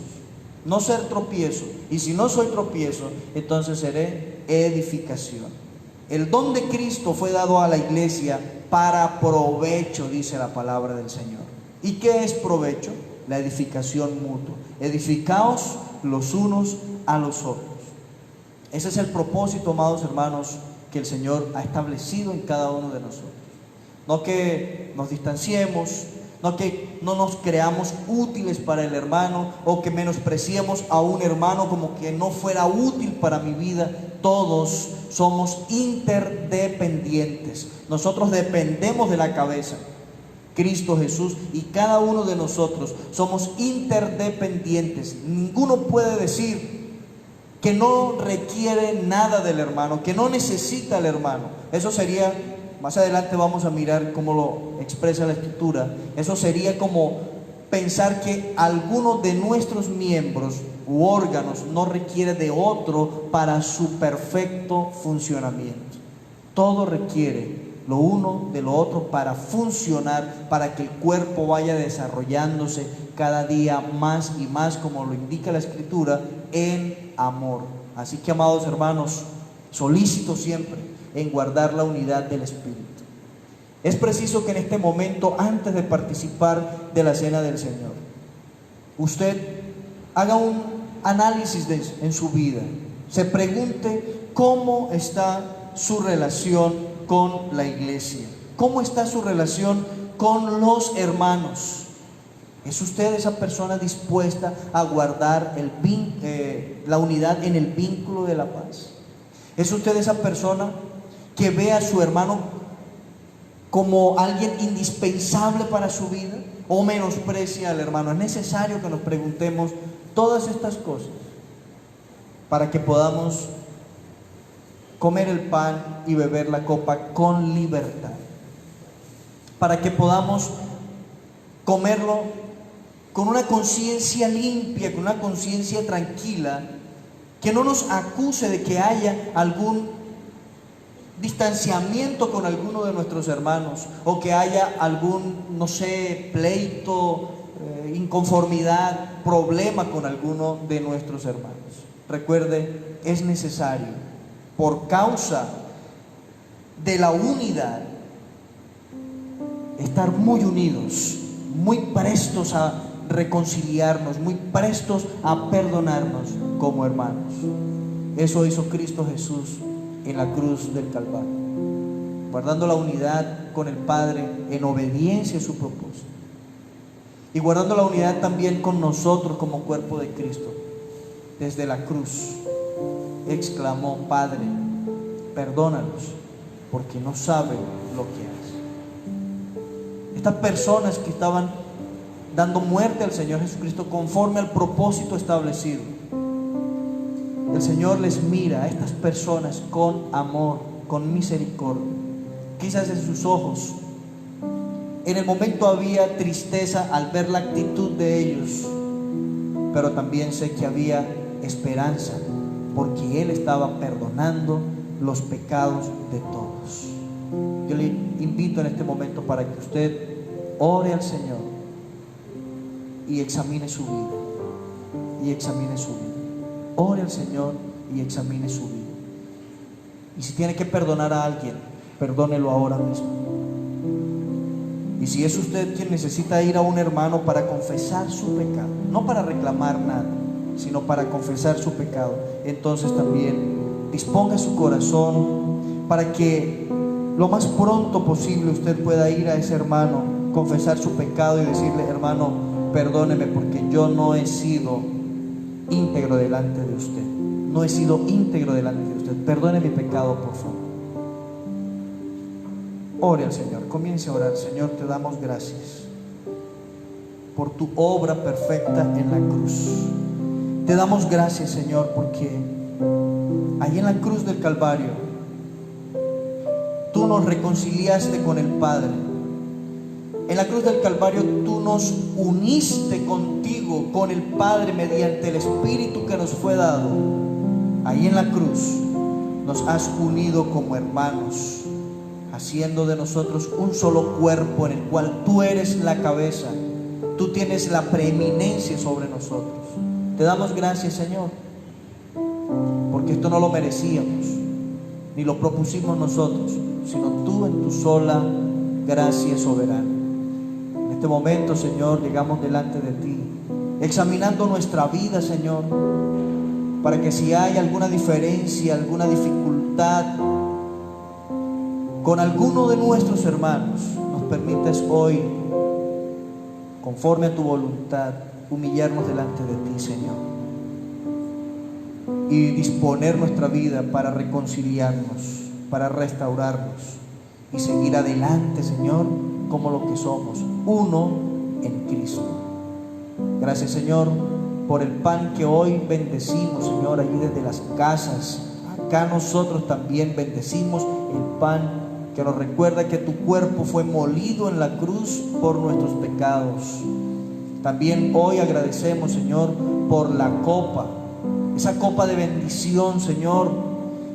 No ser tropiezo. Y si no soy tropiezo, entonces seré edificación. El don de Cristo fue dado a la iglesia para provecho, dice la palabra del Señor. ¿Y qué es provecho? La edificación mutua. Edificaos los unos a los otros. Ese es el propósito, amados hermanos, que el Señor ha establecido en cada uno de nosotros. No que nos distanciemos, no que no nos creamos útiles para el hermano, o que menospreciemos a un hermano como que no fuera útil para mi vida. Todos somos interdependientes. Nosotros dependemos de la cabeza, Cristo Jesús, y cada uno de nosotros somos interdependientes. Ninguno puede decir que no requiere nada del hermano, que no necesita al hermano. Eso sería, más adelante vamos a mirar cómo lo expresa la Escritura, eso sería como pensar que alguno de nuestros miembros u órganos no requiere de otro para su perfecto funcionamiento. Todo requiere lo uno de lo otro para funcionar, para que el cuerpo vaya desarrollándose cada día más y más, como lo indica la Escritura, en amor. Así que, amados hermanos, solícitos siempre en guardar la unidad del Espíritu. Es preciso que en este momento, antes de participar de la cena del Señor, usted haga un análisis en su vida, se pregunte cómo está su relación con la iglesia, cómo está su relación con los hermanos. ¿Es usted esa persona dispuesta a guardar la unidad en el vínculo de la paz? ¿Es usted esa persona que ve a su hermano como alguien indispensable para su vida, o menosprecia al hermano? Es necesario que nos preguntemos todas estas cosas para que podamos comer el pan y beber la copa con libertad, para que podamos comerlo con una conciencia limpia, con una conciencia tranquila, que no nos acuse de que haya algún distanciamiento con alguno de nuestros hermanos, o que haya algún, no sé, pleito, inconformidad, problema con alguno de nuestros hermanos. Recuerde, es necesario, por causa de la unidad, estar muy unidos, muy prestos a reconciliarnos, muy prestos a perdonarnos como hermanos. Eso hizo Cristo Jesús en la cruz del Calvario, guardando la unidad con el Padre en obediencia a su propósito, y guardando la unidad también con nosotros como cuerpo de Cristo. Desde la cruz exclamó: Padre, perdónalos, porque no saben lo que hacen. Estas personas que estaban dando muerte al Señor Jesucristo conforme al propósito establecido, el Señor les mira a estas personas con amor, con misericordia. Quizás en sus ojos en el momento había tristeza al ver la actitud de ellos, pero también sé que había esperanza, porque Él estaba perdonando los pecados de todos. Yo le invito en este momento para que usted ore al Señor y examine su vida, y examine su vida. Ore al Señor y examine su vida. Y si tiene que perdonar a alguien, perdónelo ahora mismo. Y si es usted quien necesita ir a un hermano para confesar su pecado, no para reclamar nada, sino para confesar su pecado, entonces también disponga su corazón para que lo más pronto posible usted pueda ir a ese hermano, confesar su pecado y decirle: hermano, perdóneme porque yo no he sido íntegro delante de usted, no he sido íntegro delante de usted, perdone mi pecado, por favor. Ore al Señor, comience a orar. Señor, te damos gracias por tu obra perfecta en la cruz. Te damos gracias, Señor, porque ahí en la cruz del Calvario tú nos reconciliaste con el Padre. En la cruz del Calvario tú nos uniste contigo, con el Padre, mediante el Espíritu que nos fue dado. Ahí en la cruz nos has unido como hermanos, haciendo de nosotros un solo cuerpo en el cual tú eres la cabeza. Tú tienes la preeminencia sobre nosotros. Te damos gracias, Señor, porque esto no lo merecíamos, ni lo propusimos nosotros, sino tú en tu sola gracia soberana. En este momento, Señor, llegamos delante de ti, examinando nuestra vida, Señor, para que si hay alguna diferencia, alguna dificultad con alguno de nuestros hermanos, nos permitas hoy, conforme a tu voluntad, humillarnos delante de ti, Señor, y disponer nuestra vida para reconciliarnos, para restaurarnos y seguir adelante, Señor, como lo que somos, uno en Cristo. Gracias, Señor, por el pan que hoy bendecimos, Señor, allí desde las casas. Acá nosotros también bendecimos el pan que nos recuerda que tu cuerpo fue molido en la cruz por nuestros pecados. También hoy agradecemos, Señor, por la copa, esa copa de bendición, Señor,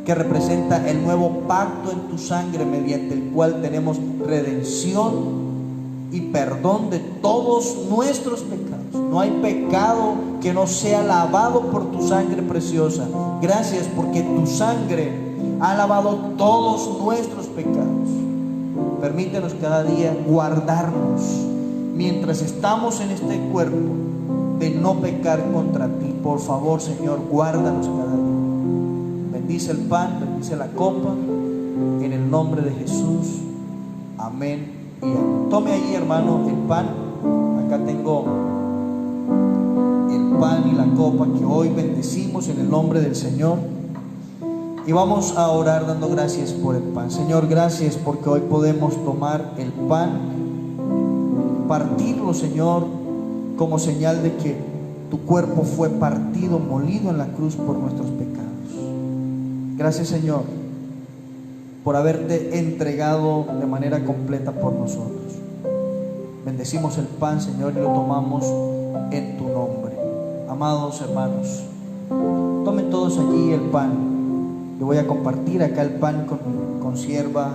que representa el nuevo pacto en tu sangre, mediante el cual tenemos redención y perdón de todos nuestros pecados. No hay pecado que no sea lavado por tu sangre preciosa. Gracias porque tu sangre ha lavado todos nuestros pecados. Permítenos cada día guardarnos mientras estamos en este cuerpo de no pecar contra ti. Por favor, Señor, guárdanos cada día. Bendice el pan, bendice la copa, en el nombre de Jesús. Amén y amén. Tome ahí, hermano, el pan. Acá tengo el pan y la copa que hoy bendecimos en el nombre del Señor. Y vamos a orar dando gracias por el pan. Señor, gracias porque hoy podemos tomar el pan, partirlo, Señor, como señal de que tu cuerpo fue partido, molido en la cruz por nuestros pecados. Gracias, Señor, por haberte entregado de manera completa por nosotros. Bendecimos el pan, Señor, y lo tomamos en tu nombre. Amados hermanos, tomen todos allí el pan. Yo voy a compartir acá el pan con sierva.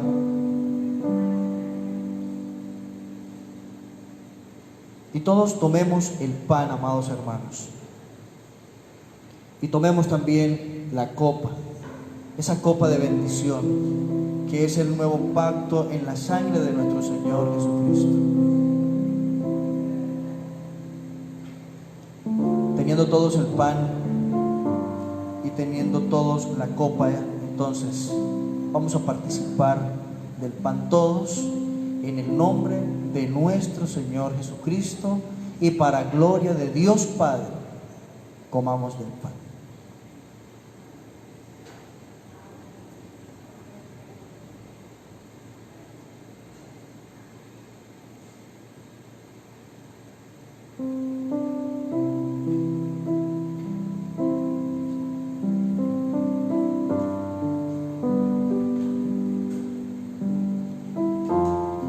Y todos tomemos el pan, amados hermanos. Y tomemos también la copa, esa copa de bendición, que es el nuevo pacto en la sangre de nuestro Señor Jesucristo. Teniendo todos el pan y teniendo todos la copa, entonces vamos a participar del pan todos en el nombre de nuestro Señor Jesucristo, y para gloria de Dios Padre, comamos del pan.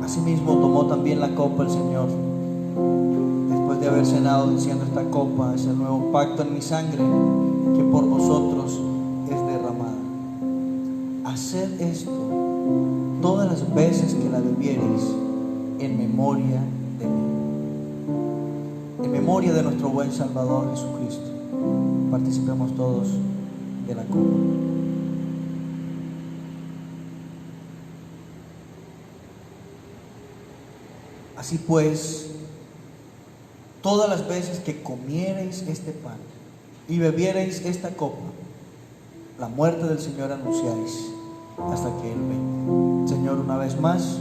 Asimismo tomó también la copa el Señor, después de haber cenado, diciendo: esta copa es el nuevo pacto en mi sangre, que por vosotros es derramada. Haced esto todas las veces que la bebiereis en memoria de mí. En memoria de nuestro buen Salvador Jesucristo. Participemos todos de la copa. Así pues, todas las veces que comiereis este pan y bebiereis esta copa, la muerte del Señor anunciáis hasta que Él venga. Señor, una vez más,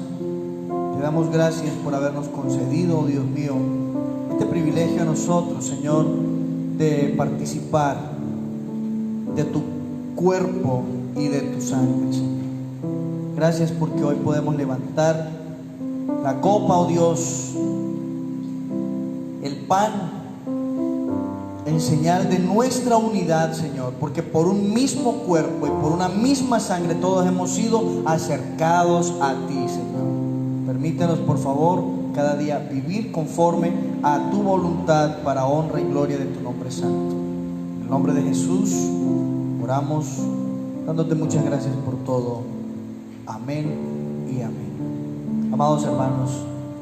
te damos gracias por habernos concedido, oh Dios mío, este privilegio a nosotros, Señor, de participar de tu cuerpo y de tu sangre, Señor. Gracias porque hoy podemos levantar la copa, oh Dios, el pan, en señal de nuestra unidad, Señor, porque por un mismo cuerpo y por una misma sangre todos hemos sido acercados a ti, Señor. Permítenos, por favor, cada día vivir conforme a tu voluntad, para honra y gloria de tu nombre santo. En el nombre de Jesús oramos, dándote muchas gracias por todo. Amén y amén. Amados hermanos,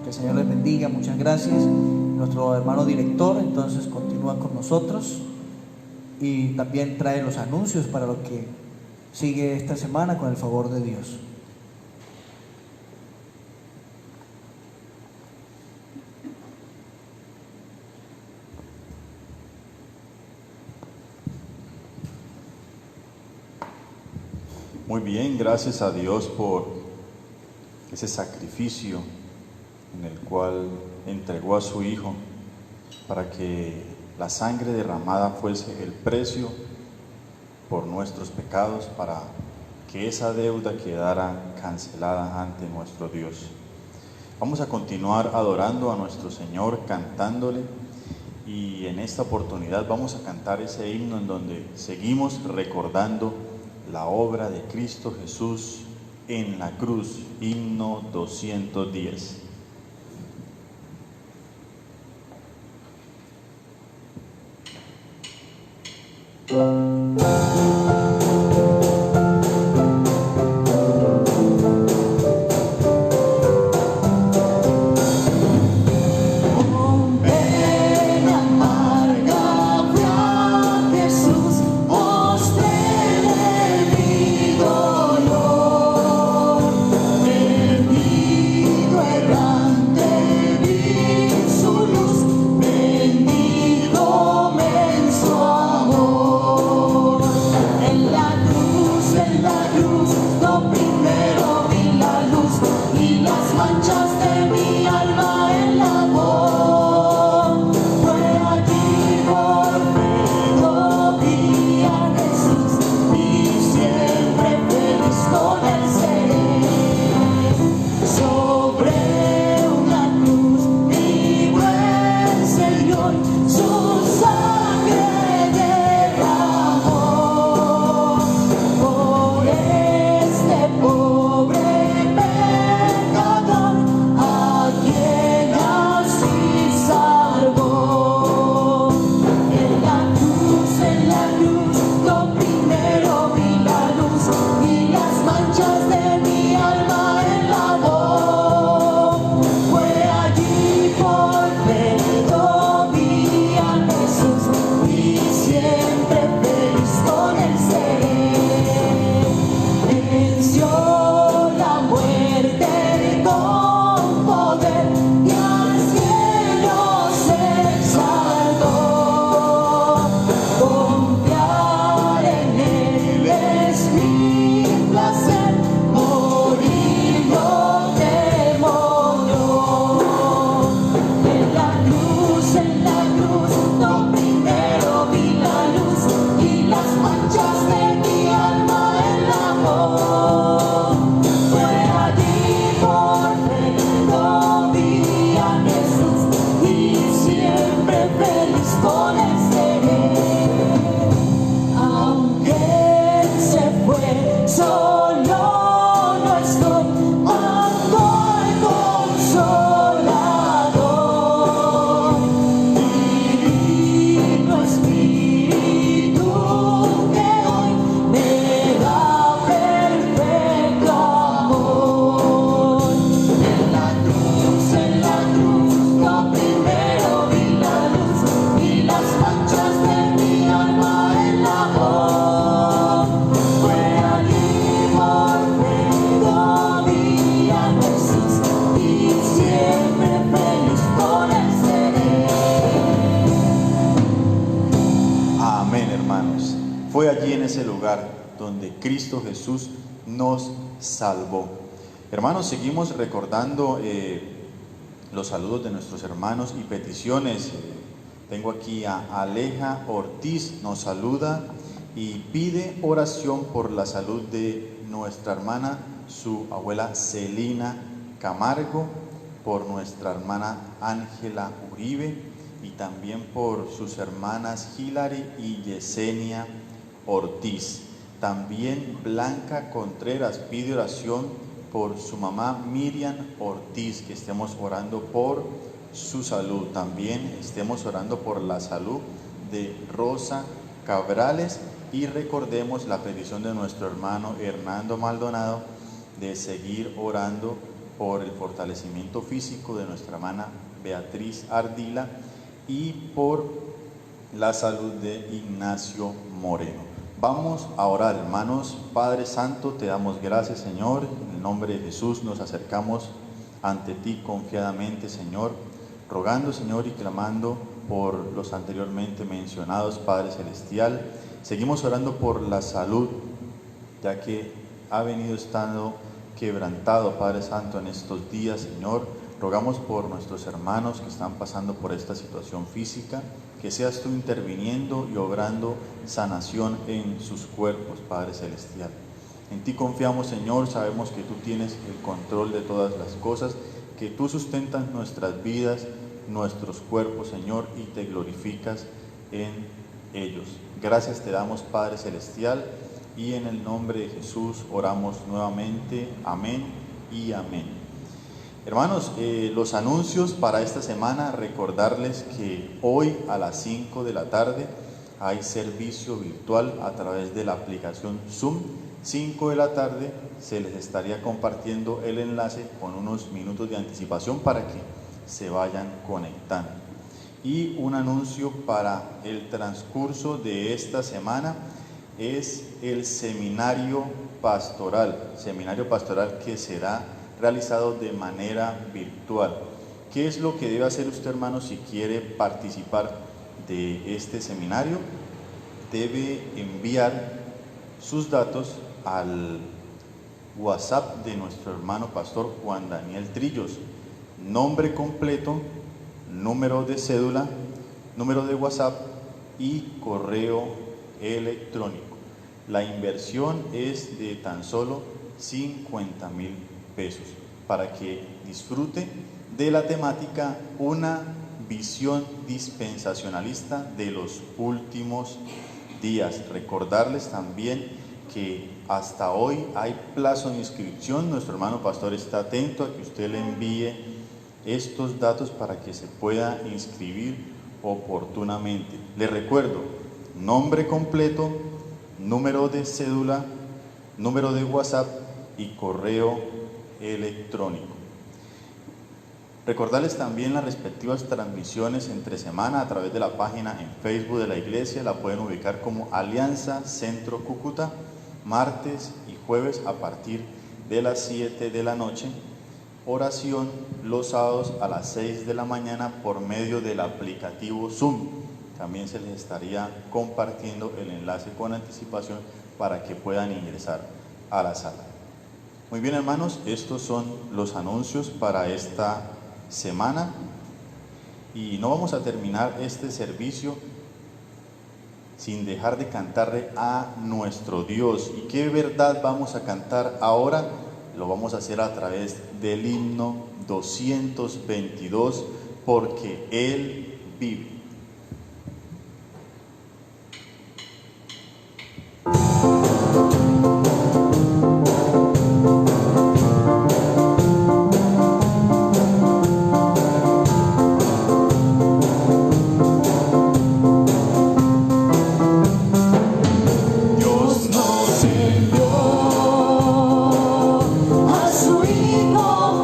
que el Señor les bendiga, muchas gracias. Nuestro hermano director entonces continúa con nosotros y también trae los anuncios para lo que sigue esta semana, con el favor de Dios. Muy bien, gracias a Dios por ese sacrificio en el cual entregó a su Hijo para que la sangre derramada fuese el precio por nuestros pecados, para que esa deuda quedara cancelada ante nuestro Dios. Vamos a continuar adorando a nuestro Señor, cantándole, y en esta oportunidad vamos a cantar ese himno en donde seguimos recordando la obra de Cristo Jesús en la cruz, himno 210. Con pena amarga fui a Jesús, mostré mi dolor. Perdido errante vi su luz, bendíjome en su amor. En la cruz, lo primero vi la luz y las manchas de mi alma en la voz. Fue allí por fin lo vi a Jesús y siempre feliz con él seré. Sobre una cruz mi buen Señor su sangre derramó. Por este pobre pecador a quien así salvó. En la cruz, lo primero vi la luz y las manchas de mi alma en la voz. Fue allí por fe lo vi a Jesús y siempre feliz con él seré. Venció la muerte con poder y al cielo se exaltó. Confiar en él es mi placer, morir no temo yo. En la cruz, lo primero vi la luz y las manchas de mi alma en la voz. Fue allí por fe lo vi a Jesús y siempre feliz con él seré. Aunque él se fue, solo no estoy, mando al Consolador. Divino Espíritu que hoy me da perfecto amor. En la cruz, lo primero vi la luz y las manchas de mi alma en la voz. Fue allí por fe lo vi a Jesús y siempre feliz con él seré. Amén, hermanos. Fue allí en ese lugar donde Cristo Jesús nos salvó. Hermanos, seguimos recordando los saludos de nuestros hermanos y peticiones. Tengo aquí a Aleja Ortiz, nos saluda y pide oración por la salud de nuestra hermana, su abuela Celina Camargo, por nuestra hermana Ángela Uribe y también por sus hermanas Hilary y Yesenia Ortiz. También Blanca Contreras pide oración por su mamá Miriam Ortiz, que estemos orando por su salud. También estemos orando por la salud de Rosa Cabrales y recordemos la petición de nuestro hermano Hernando Maldonado de seguir orando por el fortalecimiento físico de nuestra hermana Beatriz Ardila y por la salud de Ignacio Moreno. Vamos a orar, hermanos. Padre Santo, te damos gracias, Señor. En el nombre de Jesús nos acercamos ante ti confiadamente, Señor, rogando, Señor, y clamando por los anteriormente mencionados, Padre Celestial. Seguimos orando por la salud, ya que ha venido estando quebrantado, Padre Santo, en estos días, Señor. Rogamos por nuestros hermanos que están pasando por esta situación física, que seas tú interviniendo y obrando sanación en sus cuerpos, Padre Celestial. En ti confiamos, Señor, sabemos que tú tienes el control de todas las cosas, que tú sustentas nuestras vidas, nuestros cuerpos, Señor, y te glorificas en ellos. Gracias te damos, Padre Celestial, y en el nombre de Jesús oramos nuevamente. Amén y amén. Hermanos, los anuncios para esta semana, recordarles que hoy a las 5 de la tarde hay servicio virtual a través de la aplicación Zoom. 5 de la tarde se les estaría compartiendo el enlace con unos minutos de anticipación para que se vayan conectando. Y un anuncio para el transcurso de esta semana es el seminario pastoral que será realizado de manera virtual. ¿Qué es lo que debe hacer usted, hermano, si quiere participar de este seminario? Debe enviar sus datos al WhatsApp de nuestro hermano pastor Juan Daniel Trillos, nombre completo, número de cédula, número de WhatsApp y correo electrónico. La inversión es de tan solo 50,000 pesos para que disfrute de la temática Una visión dispensacionalista de los últimos días. Recordarles también que hasta hoy hay plazo de inscripción. Nuestro hermano pastor está atento a que usted le envíe estos datos para que se pueda inscribir oportunamente. Les recuerdo, nombre completo, número de cédula, número de WhatsApp y correo electrónico. Recordarles también las respectivas transmisiones entre semana a través de la página en Facebook de la iglesia. La pueden ubicar como Alianza Centro Cúcuta, martes y jueves a partir de las 7 de la noche. Oración los sábados a las 6 de la mañana por medio del aplicativo Zoom. También se les estaría compartiendo el enlace con anticipación para que puedan ingresar a la sala. Muy bien, hermanos, estos son los anuncios para esta semana y no vamos a terminar este servicio sin dejar de cantarle a nuestro Dios. ¿Y qué verdad vamos a cantar ahora? Lo vamos a hacer a través del himno 222, porque Él vive.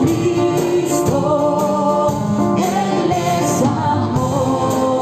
Cristo, Él es amor.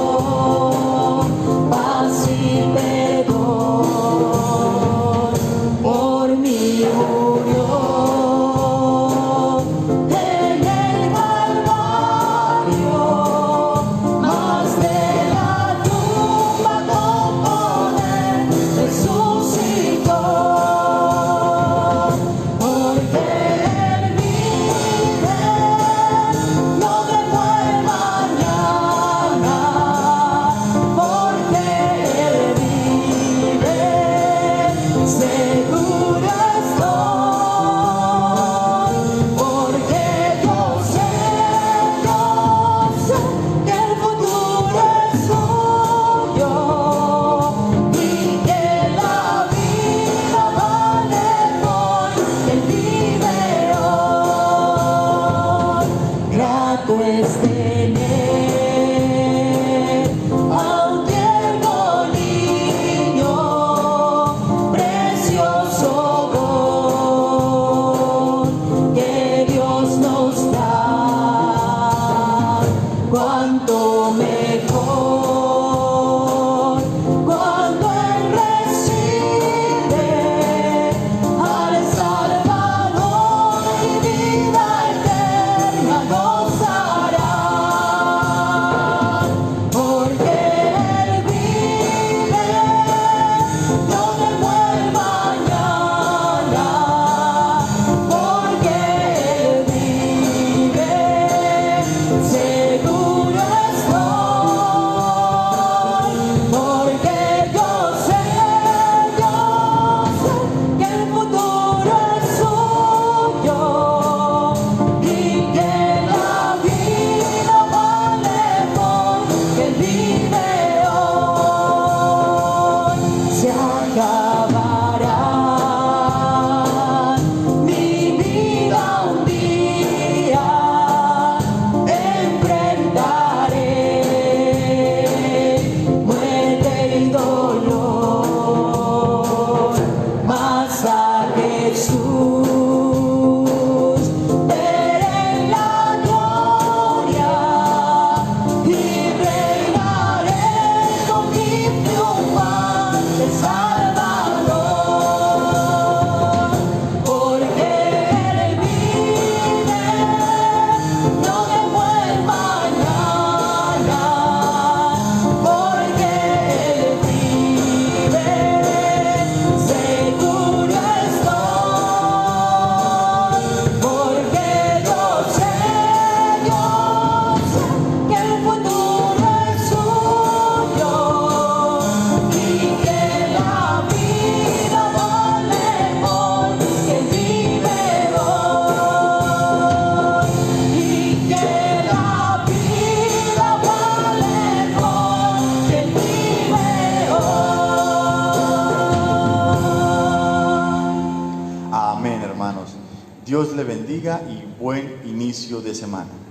le bendiga y buen inicio de semana.